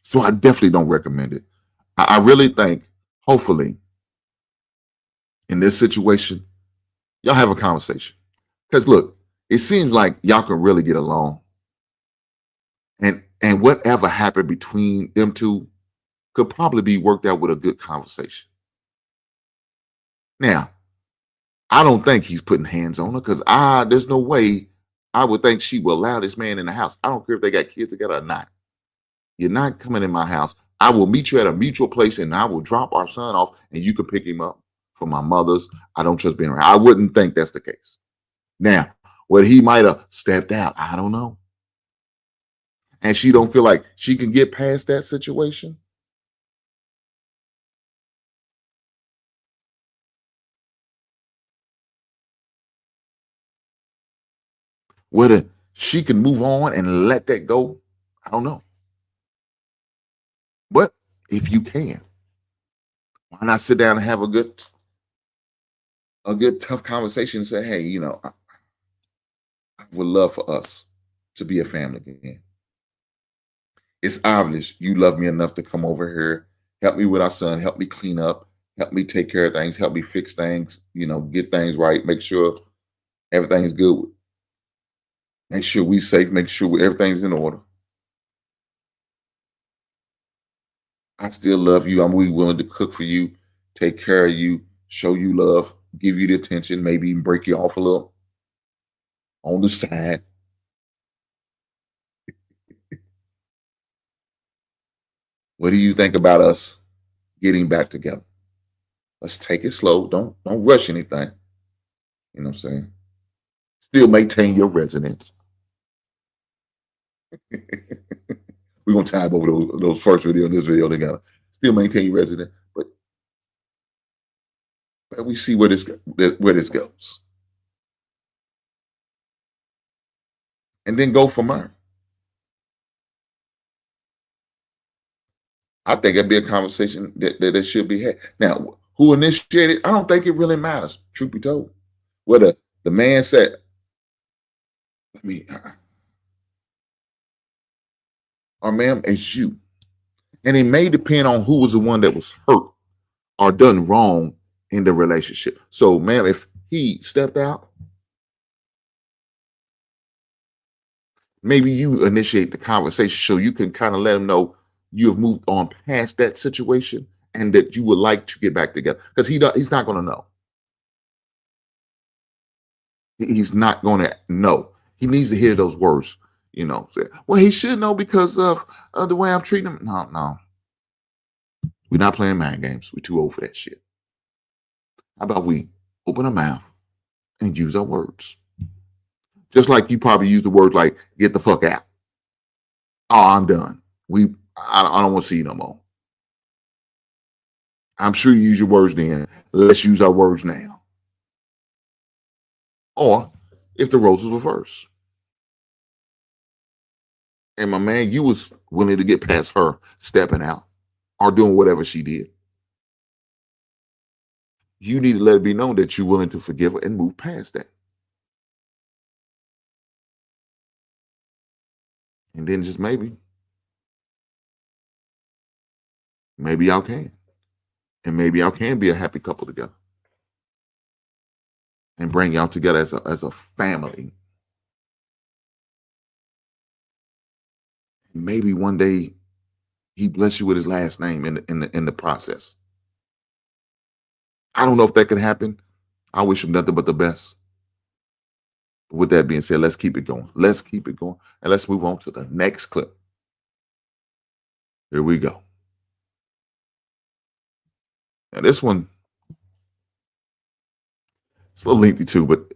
So I definitely don't recommend it. I really think, hopefully, in this situation, y'all have a conversation. Because look, it seems like y'all can really get along. And whatever happened between them two could probably be worked out with a good conversation. Now, I don't think he's putting hands on her because there's no way I would think she will allow this man in the house. I don't care if they got kids together or not. You're not coming in my house. I will meet you at a mutual place and I will drop our son off and you can pick him up for my mother's. I don't trust being around. I wouldn't think that's the case. Now, whether he might have stepped out, I don't know. And she don't feel like she can get past that situation. Whether she can move on and let that go, I don't know. But if you can, why not sit down and have a good tough conversation and say, hey, I would love for us to be a family again. It's obvious you love me enough to come over here, help me with our son, help me clean up, help me take care of things, help me fix things, get things right, make sure everything's good. Make sure we safe, make sure everything's in order. I still love you. I'm willing to cook for you, take care of you, show you love, give you the attention, maybe even break you off a little on the side. What do you think about us getting back together? Let's take it slow. Don't rush anything. You know what I'm saying? Still maintain your residence. We're gonna tab over those first video and this video together. Still maintain your residence, but we see where this goes, and then go from there. I think it'd be a conversation that should be had. Now, who initiated? I don't think it really matters. Truth be told, whether the man said, "Let me," or "Ma'am, it's you," and it may depend on who was the one that was hurt or done wrong in the relationship. So, ma'am, if he stepped out, maybe you initiate the conversation so you can kind of let him know you have moved on past that situation and that you would like to get back together, because he's not going to know. He's not going to know. He needs to hear those words. Say, well, he should know because of the way I'm treating him. No. We're not playing mind games. We're too old for that shit. How about we open our mouth and use our words? Just like you probably use the words like "get the fuck out." Oh, I'm done. I don't want to see you no more. I'm sure you use your words then. Let's use our words now. Or if the roles was reversed. And my man, you was willing to get past her stepping out or doing whatever she did. You need to let it be known that you're willing to forgive her and move past that. And then just maybe y'all can. And maybe y'all can be a happy couple together. And bring y'all together as a family. Maybe one day he bless you with his last name in the process. I don't know if that could happen. I wish him nothing but the best. With that being said, let's keep it going. Let's keep it going. And let's move on to the next clip. Here we go. And this one, it's a little lengthy too, but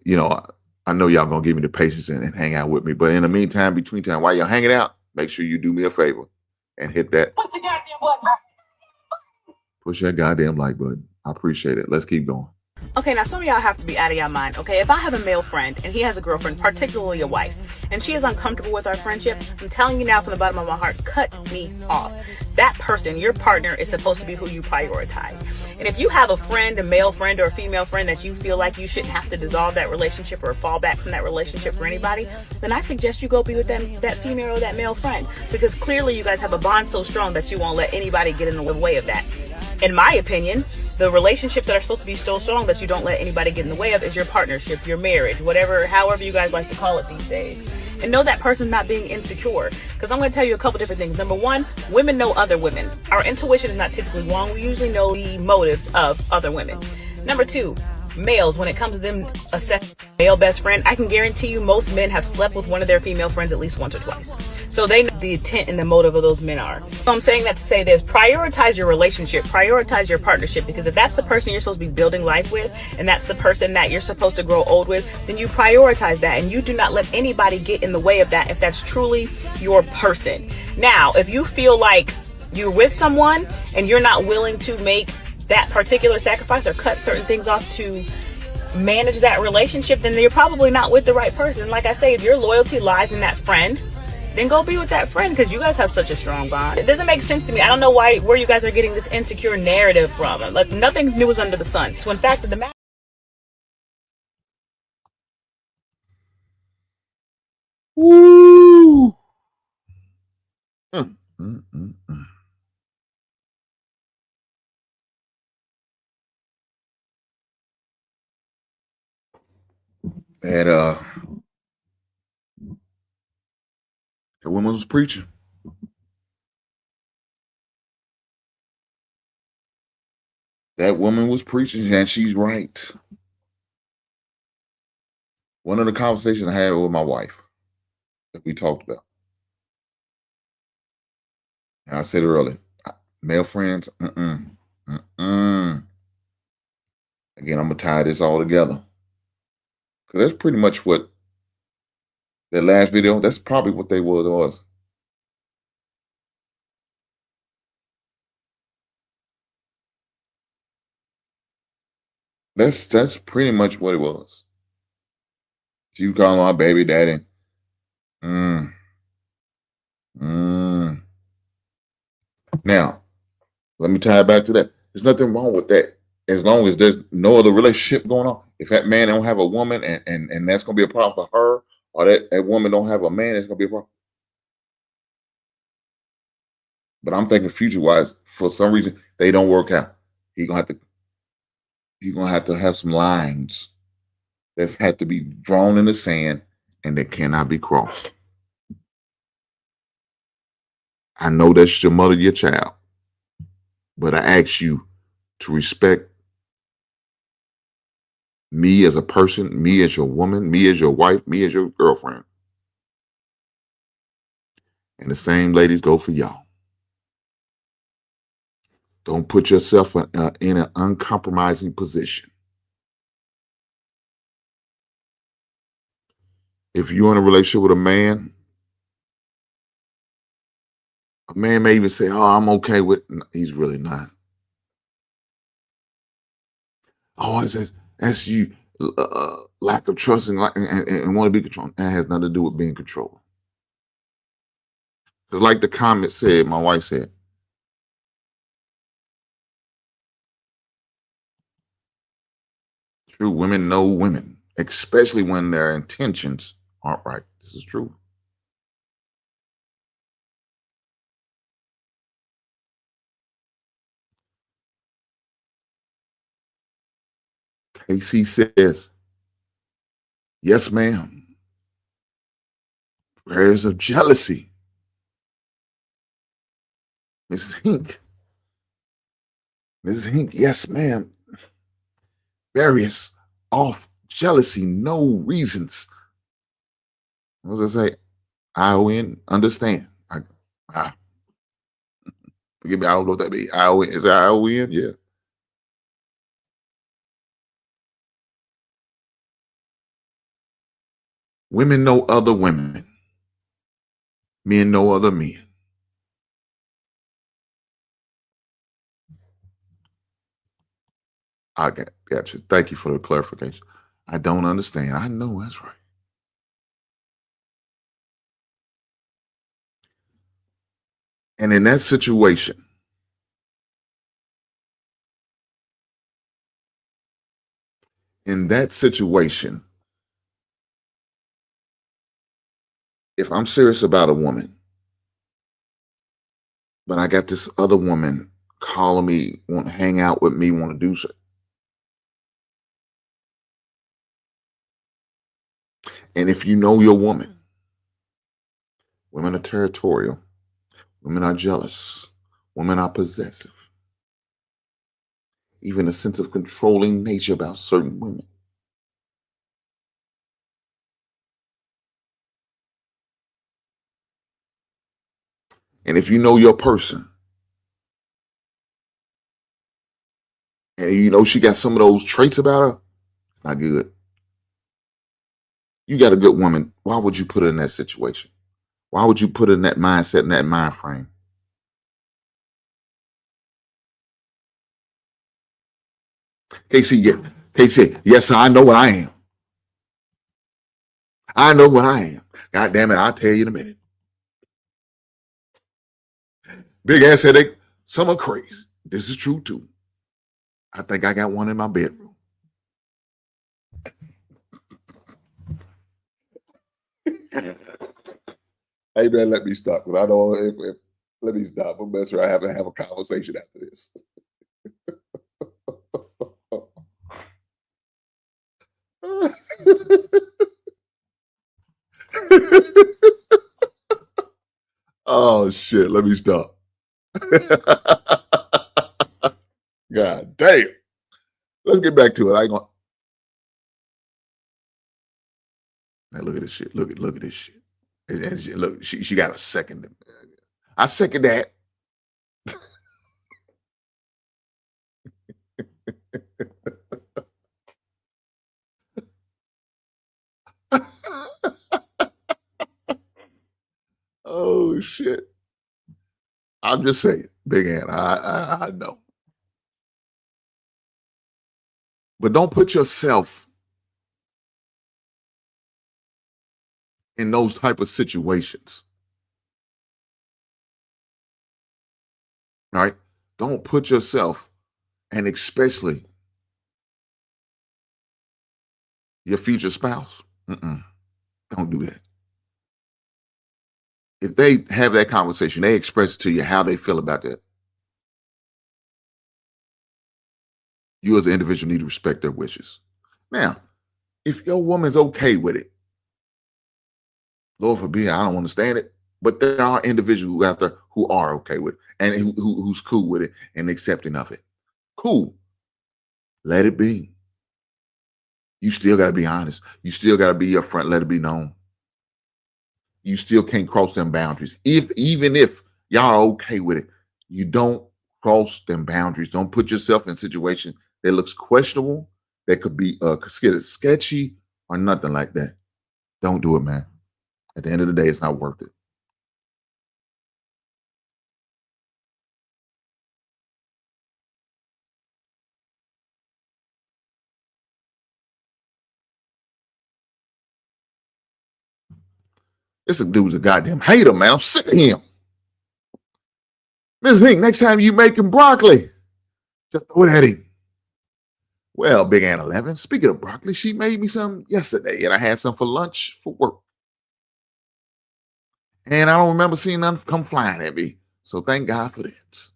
I know y'all gonna give me the patience and hang out with me. But in the meantime, between time, while you're hanging out, make sure you do me a favor and hit that. Push the goddamn button. Push that goddamn like button. I appreciate it. Let's keep going. Okay, now some of y'all have to be out of your mind, okay? If I have a male friend and he has a girlfriend, particularly a wife, and she is uncomfortable with our friendship, I'm telling you now from the bottom of my heart, cut me off. That person, your partner, is supposed to be who you prioritize. And if you have a friend, a male friend or a female friend that you feel like you shouldn't have to dissolve that relationship or fall back from that relationship for anybody, then I suggest you go be with that female or that male friend. Because clearly you guys have a bond so strong that you won't let anybody get in the way of that. In my opinion, the relationships that are supposed to be so strong that you don't let anybody get in the way of is your partnership, your marriage, however you guys like to call it these days. And know that person's not being insecure. Because I'm going to tell you a couple different things. Number one, women know other women. Our intuition is not typically wrong. We usually know the motives of other women. Number two, males, when it comes to them assessing male best friend, I can guarantee you most men have slept with one of their female friends at least once or twice. So they know the intent and the motive of those men are. So I'm saying that to say this: prioritize your relationship, prioritize your partnership, because if that's the person you're supposed to be building life with, and that's the person that you're supposed to grow old with, then you prioritize that, and you do not let anybody get in the way of that if that's truly your person. Now, if you feel like you're with someone and you're not willing to make that particular sacrifice or cut certain things off to manage that relationship, then you're probably not with the right person. Like I say, if your loyalty lies in that friend, then go be with that friend, because you guys have such a strong bond. It doesn't make sense to me. I don't know where you guys are getting this insecure narrative from. Like, nothing new is under the sun. So in fact, the matter. Woo! And the woman was preaching. That woman was preaching, and she's right. One of the conversations I had with my wife that we talked about, and I said earlier, male friends, Again, I'm gonna tie this all together, because that's pretty much what that last video. That's probably what they was. That's pretty much what it was. You call my baby daddy. Now, let me tie it back to that. There's nothing wrong with that, as long as there's no other relationship going on. If that man don't have a woman and that's gonna be a problem for her, or that woman don't have a man, that's gonna be a problem. But I'm thinking future wise, for some reason they don't work out. He's gonna have to have some lines that have to be drawn in the sand and that cannot be crossed. I know that's your mother, your child, but I ask you to respect Me as a person, me as your woman, me as your wife, me as your girlfriend. And the same ladies go for y'all. Don't put yourself in an uncompromising position. If you're in a relationship with a man may even say, "Oh, I'm okay with." He's really not. Oh, it says that's you lack of trust and want to be controlled. That has nothing to do with being controlled. Because, like the comment said, my wife said, true women know women, especially when their intentions aren't right. This is true. AC says, yes, ma'am. Prayers of jealousy. Mrs. Hink. Mrs. Hink, yes, ma'am. Various off jealousy, no reasons. As I say, I-O-N, understand. Forgive me, I don't know what that means. I-O-N, is that I-O-N? Yeah. Women know other women. Men know other men. I got you. Thank you for the clarification. I don't understand. I know that's right. And in that situation, if I'm serious about a woman, but I got this other woman calling me, want to hang out with me, want to do so. And if you know your woman, women are territorial, women are jealous, women are possessive, even a sense of controlling nature about certain women. And if you know your person, and you know she got some of those traits about her, it's not good. You got a good woman. Why would you put her in that situation? Why would you put her in that mindset, in that mind frame? KC, yes, I know what I am. I know what I am. God damn it, I'll tell you in a minute. Big ass headache. Some are crazy. This is true too. I think I got one in my bedroom. Hey man, let me stop. Because I know if let me stop. I'm messing around. I have to have a conversation after this. Oh shit, let me stop. God damn. Let's get back to it. I ain't gonna. Now look at this shit. Look at this shit. And look, she got a second. I second that. Oh shit. I'm just saying, Big Ann, I know. But don't put yourself in those type of situations. All right? Don't put yourself, and especially your future spouse. Don't do that. If they have that conversation, they express to you how they feel about that. You as an individual need to respect their wishes. Now, if your woman's okay with it, Lord forbid, I don't understand it, but there are individuals out there who are okay with it and who's cool with it and accepting of it. Cool. Let it be. You still got to be honest. You still got to be upfront, let it be known. You still can't cross them boundaries. Even if y'all are okay with it, you don't cross them boundaries. Don't put yourself in a situation that looks questionable, that could be considered sketchy or nothing like that. Don't do it, man. At the end of the day, it's not worth it. This dude's a goddamn hater, man. I'm sick of him. Ms. Hink, next time you making broccoli, just throw it at him. Well, Big Ann 11, speaking of broccoli, she made me some yesterday, and I had some for lunch for work. And I don't remember seeing none come flying at me. So thank God for that.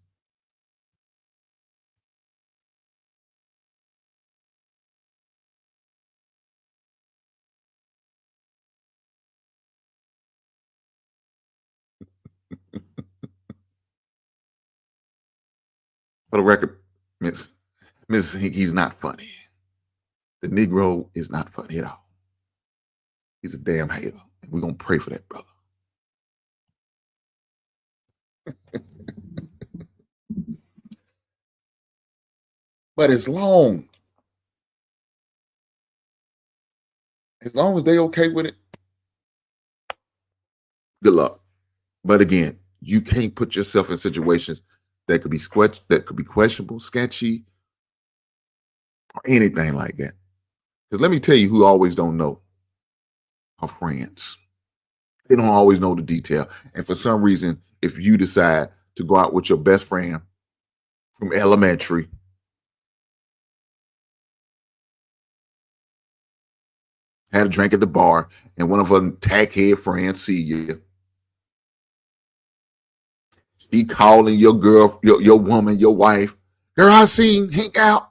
For the record, Miss Hink, he's not funny. The Negro is not funny at all. He's a damn hater. And we're going to pray for that brother. But as long as they okay with it, good luck. But again, you can't put yourself in situations that could be questionable, sketchy, or anything like that. Because let me tell you who always don't know are friends. They don't always know the detail. And for some reason, if you decide to go out with your best friend from elementary, had a drink at the bar, and one of her tackhead friends see you, she calling your girl, your woman, your wife, girl, I seen Hink out,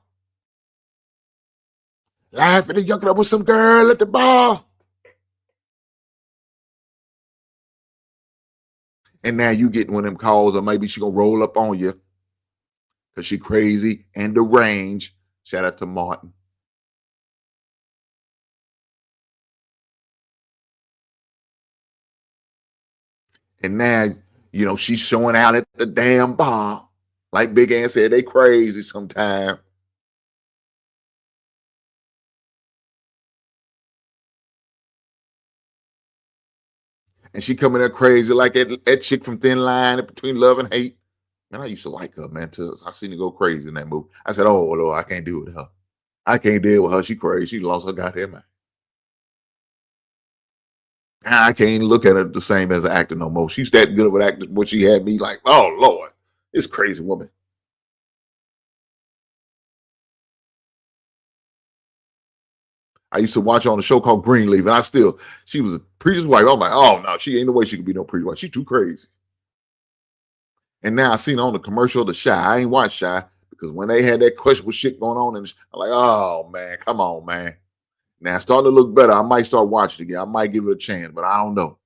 laughing and yucking up with some girl at the bar. And now you getting one of them calls, or maybe she gonna roll up on you because she crazy and deranged. Shout out to Martin. And now, you know, she's showing out at the damn bar. Like Big Ann said, they crazy sometimes. And she coming there crazy like that chick from Thin Line Between Love and Hate. Man, I used to like her, man. Till I seen her go crazy in that movie. I said, oh, Lord, I can't deal with her. I can't deal with her. She crazy. She lost her goddamn mind. I can't look at her the same as an actor no more. She's that good of an actor. What she had me like, oh, Lord, this crazy woman. I used to watch her on a show called Greenleaf, and she was a preacher's wife. I'm like, oh, no, she ain't no way she could be no preacher's wife. She's too crazy. And now I seen her on the commercial of The Shy. I ain't watched Shy because when they had that questionable shit going on, and I'm like, oh, man, come on, man. Now it's starting to look better. I might start watching it again. I might give it a chance, but I don't know.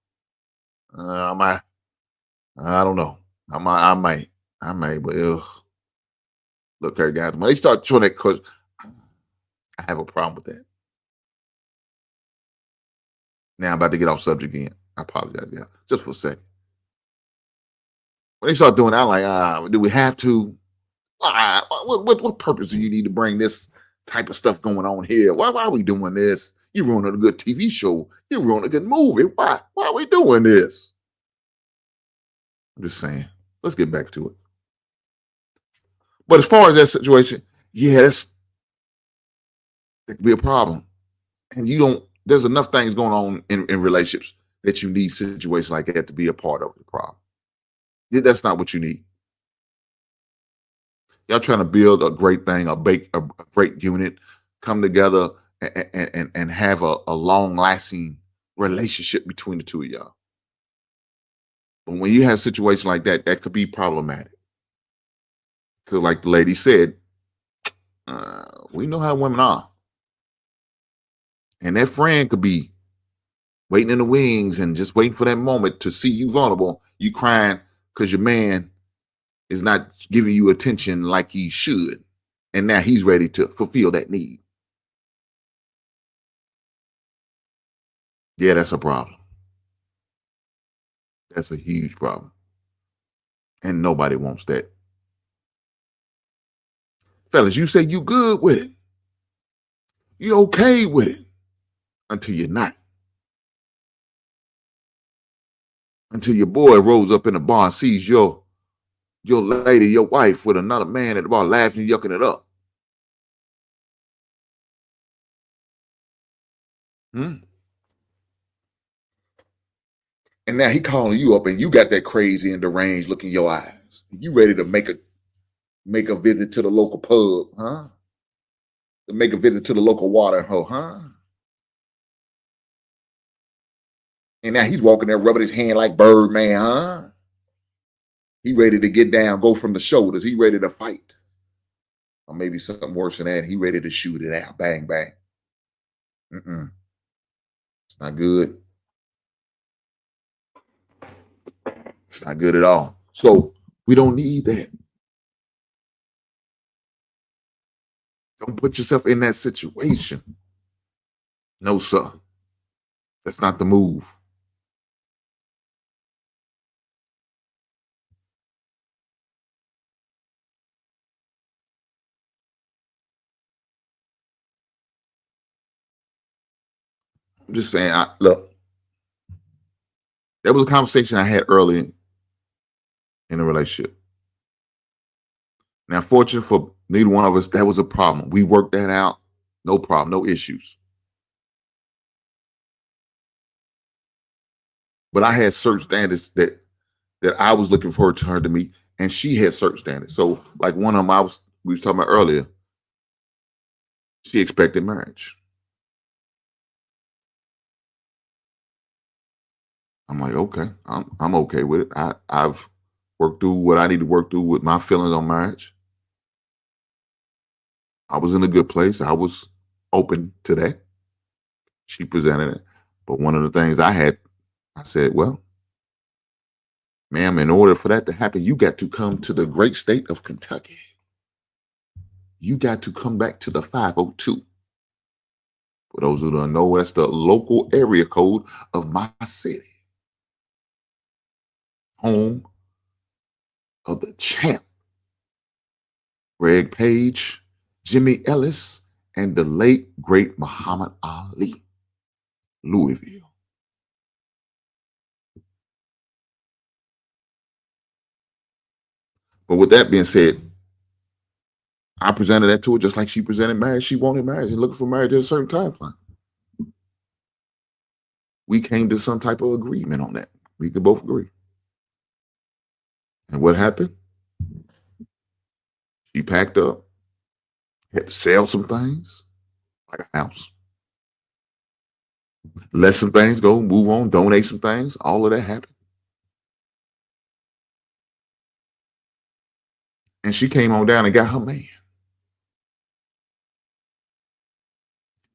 I don't know. I might, but ugh. Look, here, guys, when they start showing that question, I have a problem with that. Now I'm about to get off subject again. I apologize, yeah, just for a second. When they start doing that, I'm like, do we have to? What purpose do you need to bring this type of stuff going on here? Why are we doing this? You ruining a good TV show. You ruining a good movie. Why are we doing this? I'm just saying. Let's get back to it. But as far as that situation, yeah, that could be a problem. And there's enough things going on in relationships that you need situations like that to be a part of the problem. That's not what you need. Y'all trying to build a great thing, a great unit, come together and have a long-lasting relationship between the two of y'all. But when you have situations like that, that could be problematic. Because like the lady said, we know how women are. And that friend could be waiting in the wings and just waiting for that moment to see you vulnerable. You crying because your man is not giving you attention like he should. And now he's ready to fulfill that need. Yeah, that's a problem. That's a huge problem. And nobody wants that. Fellas, you say you good with it. You okay with it until you're not. Until your boy rolls up in the bar and sees your lady, your wife with another man at the bar laughing, yucking it up. Hmm? And now he calling you up and you got that crazy and deranged look in your eyes. You ready to make a visit to the local pub, huh? To make a visit to the local water hole, huh? And now he's walking there rubbing his hand like Birdman, huh? He ready to get down, go from the shoulders. He ready to fight. Or maybe something worse than that. He ready to shoot it out. Bang, bang. Mm-mm. It's not good. It's not good at all. So we don't need that. Don't put yourself in that situation. No, sir. That's not the move. I'm just saying, look, that was a conversation I had early in the relationship. Now, fortunate for neither one of us, that was a problem. We worked that out. No problem, no issues. But I had certain standards that I was looking for her to meet, and she had certain standards. So, like one of them, we was talking about earlier. She expected marriage. I'm like, okay, I'm okay with it. I've worked through what I need to work through with my feelings on marriage. I was in a good place. I was open to that. She presented it. But one of the things I said, well, ma'am, in order for that to happen, you got to come to the great state of Kentucky. You got to come back to the 502. For those who don't know, that's the local area code of my city. Home of the champ, Greg Page, Jimmy Ellis, and the late, great Muhammad Ali, Louisville. But with that being said, I presented that to her just like she presented marriage. She wanted marriage and looking for marriage at a certain time plan. We came to some type of agreement on that. We could both agree. And what happened? She packed up, had to sell some things, like a house. Let some things go, move on, donate some things. All of that happened. And she came on down and got her man.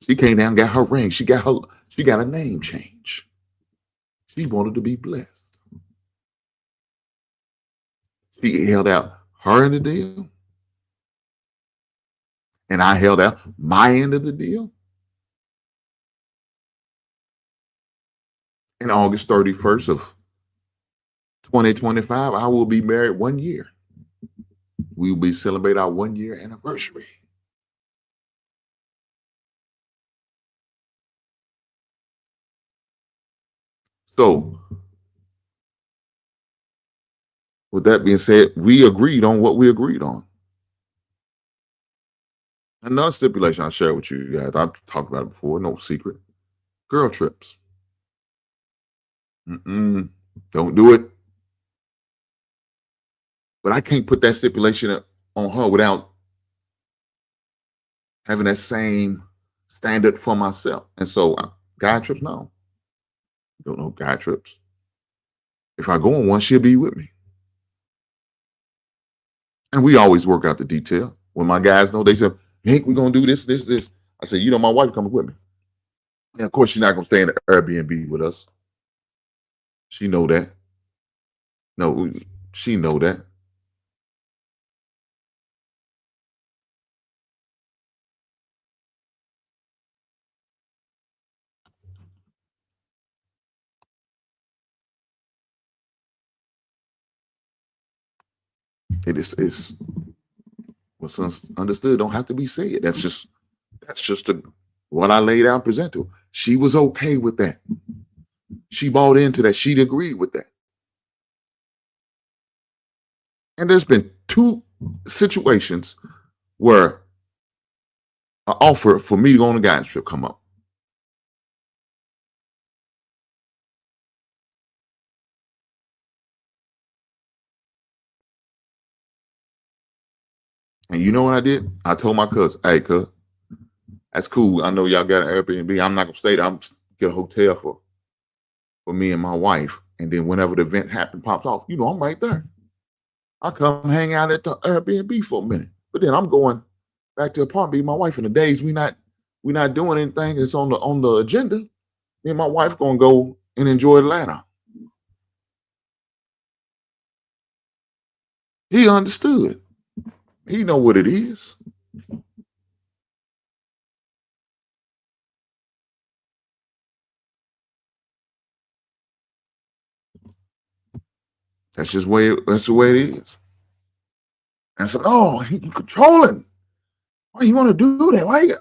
She came down and got her ring. She got a name change. She wanted to be blessed. She held out her end of the deal. And I held out my end of the deal. And August 31st of 2025, I will be married 1 year. We will be celebrating our 1 year anniversary. So, with that being said, we agreed on what we agreed on. Another stipulation I share with you guys, I've talked about it before, no secret. Girl trips. Don't do it. But I can't put that stipulation on her without having that same standard for myself. And so, guy trips, no. Don't know guy trips. If I go on one, she'll be with me. And we always work out the detail. When my guys know, they say, Hank, we're going to do this, this, this. I say, my wife coming with me. And of course, she's not going to stay in the Airbnb with us. She know that. No, she know that. It's what's understood don't have to be said. That's just what I laid out and presented to her. She was okay with that. She bought into that. She'd agreed with that. And there's been 2 situations where an offer for me to go on a guidance trip come up. And you know what I did? I told my cousin, hey, cuz, that's cool. I know y'all got an Airbnb. I'm not going to stay there. I'm get a hotel for me and my wife. And then whenever the event pops off, I'm right there. I'll come hang out at the Airbnb for a minute. But then I'm going back to the apartment with my wife. In the days we not doing anything that's on the agenda. Me and my wife going to go and enjoy Atlanta. He understood. He know what it is. That's the way it is. And I said, oh, he controlling. Why you want to do that? Why you?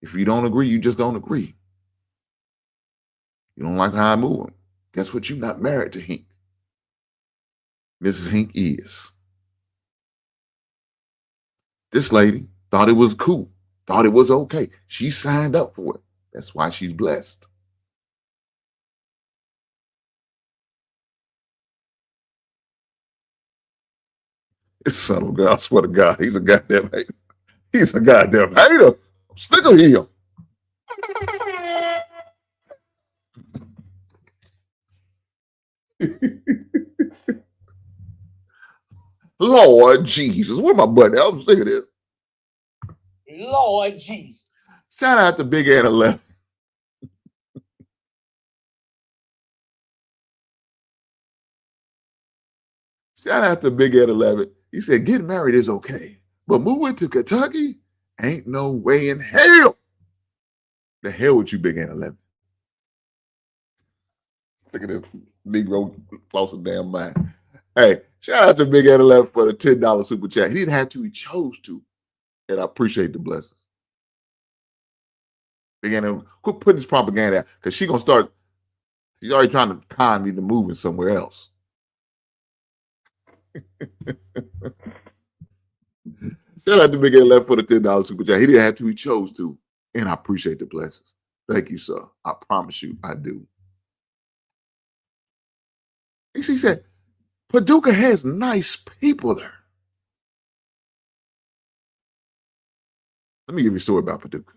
If you don't agree, you just don't agree. You don't like how I move. Guess what? You're not married to Hink. Mrs. Hink is. This lady thought it was cool, thought it was okay. She signed up for it. That's why she's blessed. This son of a God, I swear to God, he's a goddamn hater. He's a goddamn hater. I'm sick of him. Lord Jesus, where my buddy? I'm sick of this. Lord Jesus. Shout out to Big Ann 11. Shout out to Big Ed 11. He said, getting married is okay, but moving to Kentucky ain't no way in hell. The hell with you, Big Ed 11. Look at this Negro lost his damn mind. Hey, shout out to Big Ed 11 for the $10 super chat. He didn't have to, he chose to. And I appreciate the blessings. Big Ed 11, quit putting this propaganda out, because she's already trying to con me to moving somewhere else. Shout out to Big A11 for the $10 super chat. He didn't have to, he chose to. And I appreciate the blessings. Thank you, sir. I promise you, I do. He said, Paducah has nice people there. Let me give you a story about Paducah.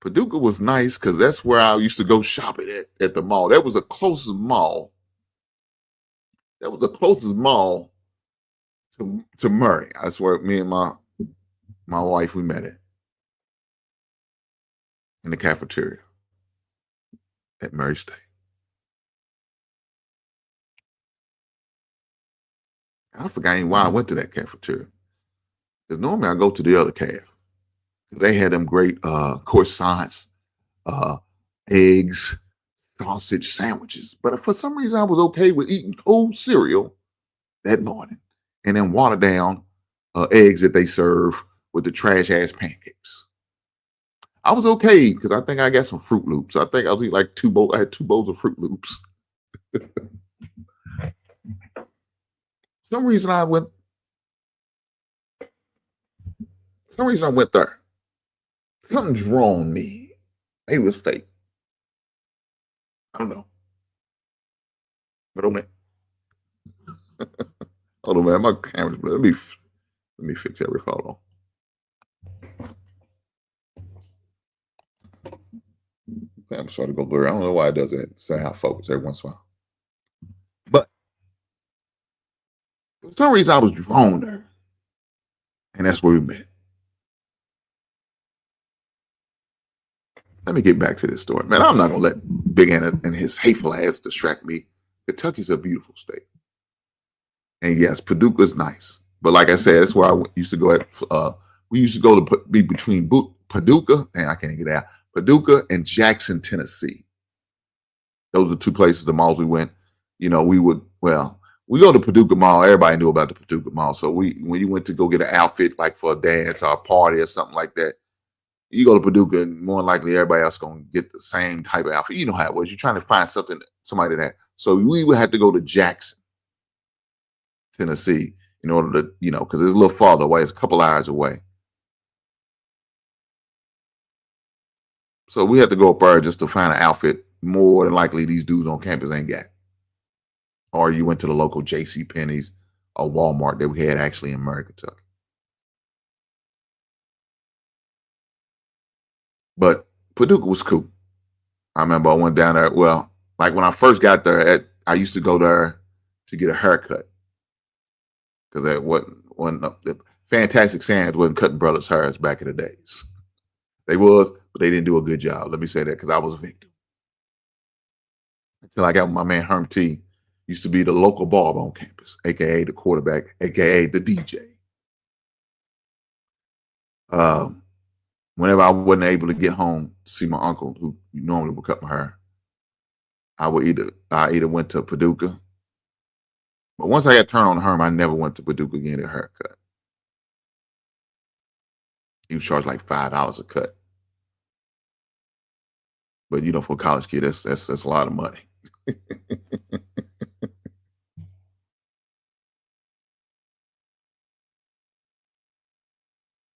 Paducah was nice because that's where I used to go shopping at the mall. That was the closest mall. That was the closest mall to Murray. That's where me and my wife, we met it. In the cafeteria at Murray State. I forgot why I went to that cafeteria. Because normally I go to the other caf. They had them great croissants, eggs, sausage sandwiches. But for some reason, I was okay with eating cold cereal that morning and then watered down eggs that they serve with the trash ass pancakes. I was okay because I think I got some Fruit Loops. I think I was eating like 2 bowls. I had 2 bowls of Fruit Loops. Some reason I went there. Something drawn me. Maybe it was fake. I don't know. But on that. Hold on, man. My camera's blurry. Let me fix every photo. I'm starting to go blurry. I don't know why it does that. Say how focus every once in a while. But for some reason I was drawn there. And that's where we met. Let me get back to this story. Man, I'm not going to let Big Anna and his hateful ass distract me. Kentucky's a beautiful state. And yes, Paducah's nice. But like I said, that's where I used to go at. We used to go to be between Paducah, and I can't even get out, Paducah and Jackson, Tennessee. Those are the two places, the malls we went. We go to Paducah Mall. Everybody knew about the Paducah Mall. So when you went to go get an outfit, like for a dance or a party or something like that, you go to Paducah, and more than likely everybody else going to get the same type of outfit. You know how it was. You're trying to find somebody that. So we would have to go to Jackson, Tennessee, in order to, because it's a little farther away. It's a couple hours away. So we had to go up there just to find an outfit. More than likely, these dudes on campus ain't got. Or you went to the local J.C. Penney's or Walmart that we had actually in Murray, Kentucky. But Paducah was cool. I remember I went down there. Well, like when I first got there, I used to go there to get a haircut. Because that wasn't the Fantastic Sands wasn't cutting brothers' hairs back in the days. They was, but they didn't do a good job. Let me say that because I was a victim. Until I got with my man Herm T. Used to be the local barber on campus, a.k.a. the quarterback, a.k.a. the DJ. Whenever I wasn't able to get home to see my uncle, who normally would cut my hair, I either went to Paducah. But once I got turned on Herm, I never went to Paducah again to get a haircut. He was charged like $5 a cut. But for a college kid, that's a lot of money.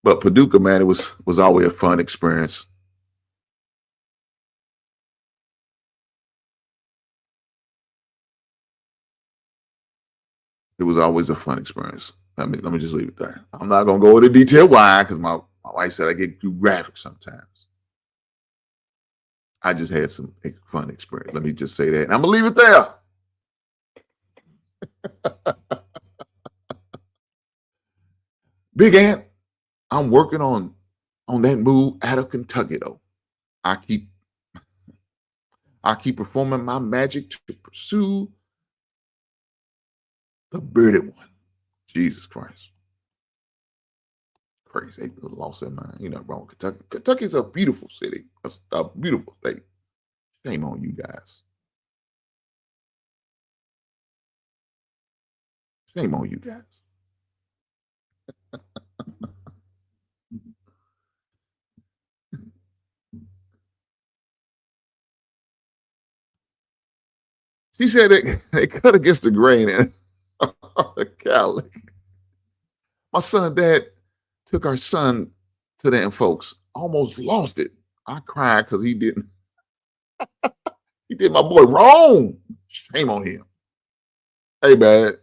But Paducah, man, it was always a fun experience. It was always a fun experience. Let me just leave it there. I'm not gonna go into detail why, because my wife said I get too graphic sometimes. I just had some fun experience. Let me just say that. And I'm gonna leave it there. Big Ant, I'm working on that move out of Kentucky though. I keep performing my magic to pursue the bearded one. Jesus Christ. Crazy. They lost their mind. You're not wrong with Kentucky. Kentucky's a beautiful city. It's a beautiful state. Shame on you guys. Shame on you guys. She said they cut against the grain and Cali. My son, dad took our son to them folks. Almost lost it. I cried because he didn't. He did my boy wrong. Shame on him. Hey, man.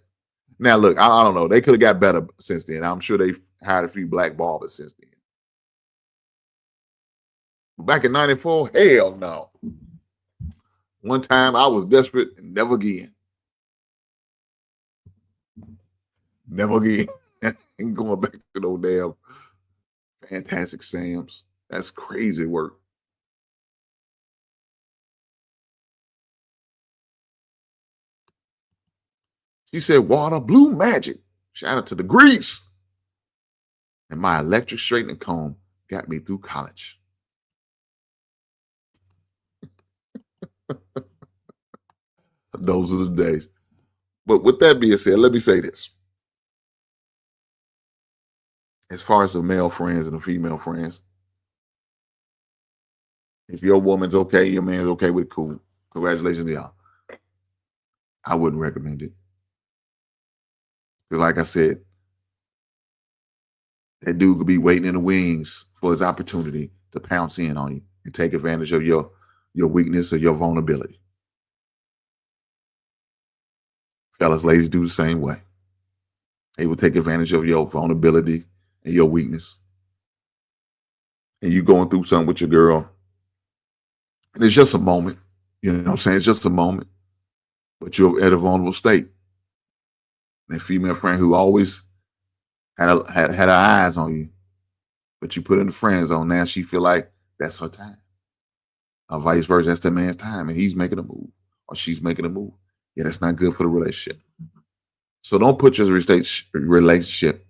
Now, look, I don't know. They could have got better since then. I'm sure they've hired a few black barbers since then. Back in 94, hell no. One time I was desperate and never again. Never again. Ain't going back to those damn Fantastic Sams. That's crazy work. She said, water, blue magic. Shout out to the grease. And my electric straightening comb got me through college. Those are the days. But with that being said, let me say this. As far as the male friends and the female friends, if your woman's okay, your man's okay with it, cool. Congratulations to y'all. I wouldn't recommend it. Because like I said, that dude could be waiting in the wings for his opportunity to pounce in on you and take advantage of your weakness or your vulnerability. Fellas, ladies do the same way. They will take advantage of your vulnerability and your weakness. And you going through something with your girl. And it's just a moment. You know what I'm saying? It's just a moment. But you're at a vulnerable state. That female friend who always had her eyes on you, but you put in the friend zone. Now she feel like that's her time. Or vice versa, that's the man's time, and he's making a move or she's making a move. Yeah, that's not good for the relationship. So don't put your relationship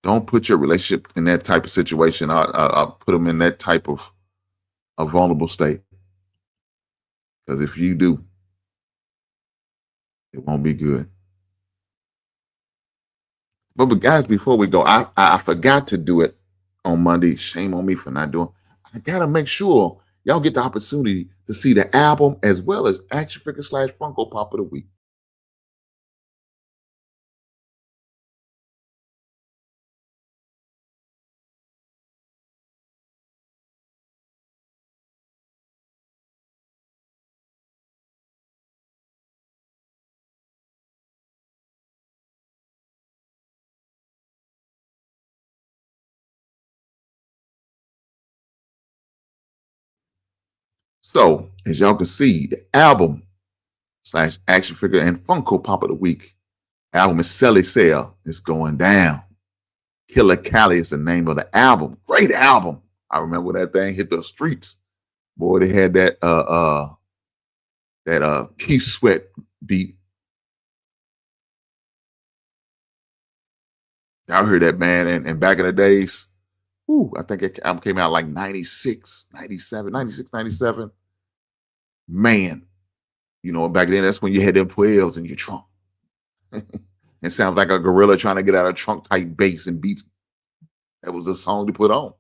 Don't put your relationship in that type of situation. I'll put them in that type of a vulnerable state. Because if you do, it won't be good. But guys, before we go, I forgot to do it on Monday. Shame on me for not doing. I gotta make sure y'all get the opportunity to see the album as well as action figure / Funko Pop of the week. So, as y'all can see, the album / action figure and Funko Pop of the week album is Celly Cel. It's going down. Killa is the name of the album. Great album. I remember that thing hit the streets. Boy, they had that Keith Sweat beat. I heard that, man, and back in the days, I think it album came out like 96, 97. Man, you know, back then, that's when you had them 12s in your trunk. It sounds like a gorilla trying to get out of trunk type bass and beats. That was a song to put on.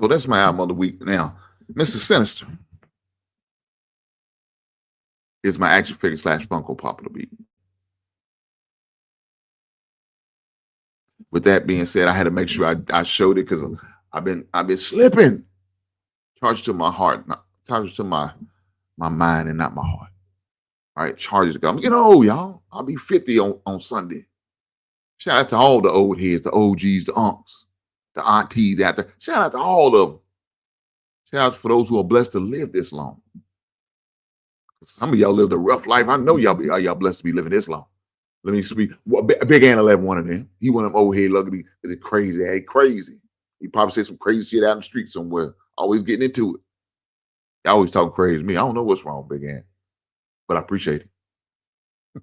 So that's my album of the week. Now, Mr. Sinister is my action figure / Funko Pop of the week. With that being said, I had to make sure I showed it because I've been slipping. Charged to my heart, charged to my mind and not my heart. All right, charges. I'm getting old, y'all. I'll be 50 on Sunday. Shout out to all the old heads, the OGs, the unks, the aunties out there. Shout out to all of them. Shout out for those who are blessed to live this long. Some of y'all lived a rough life. I know y'all blessed to be living this long. Let me speak. Well, Big Ann 11, one of them. He one of them old head lucky. It's crazy. Hey, crazy. He probably said some crazy shit out in the street somewhere. Always getting into it. Y'all always talk crazy to me. I don't know what's wrong, Big Ann, but I appreciate it.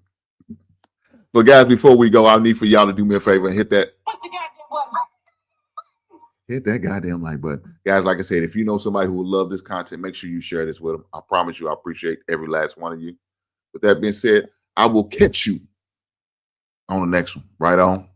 But guys, before we go, I need for y'all to do me a favor and hit that goddamn like button. Guys, like I said, if you know somebody who will love this content, make sure you share this with them. I promise you, I appreciate every last one of you. With that being said, I will catch you on the next one. Right on.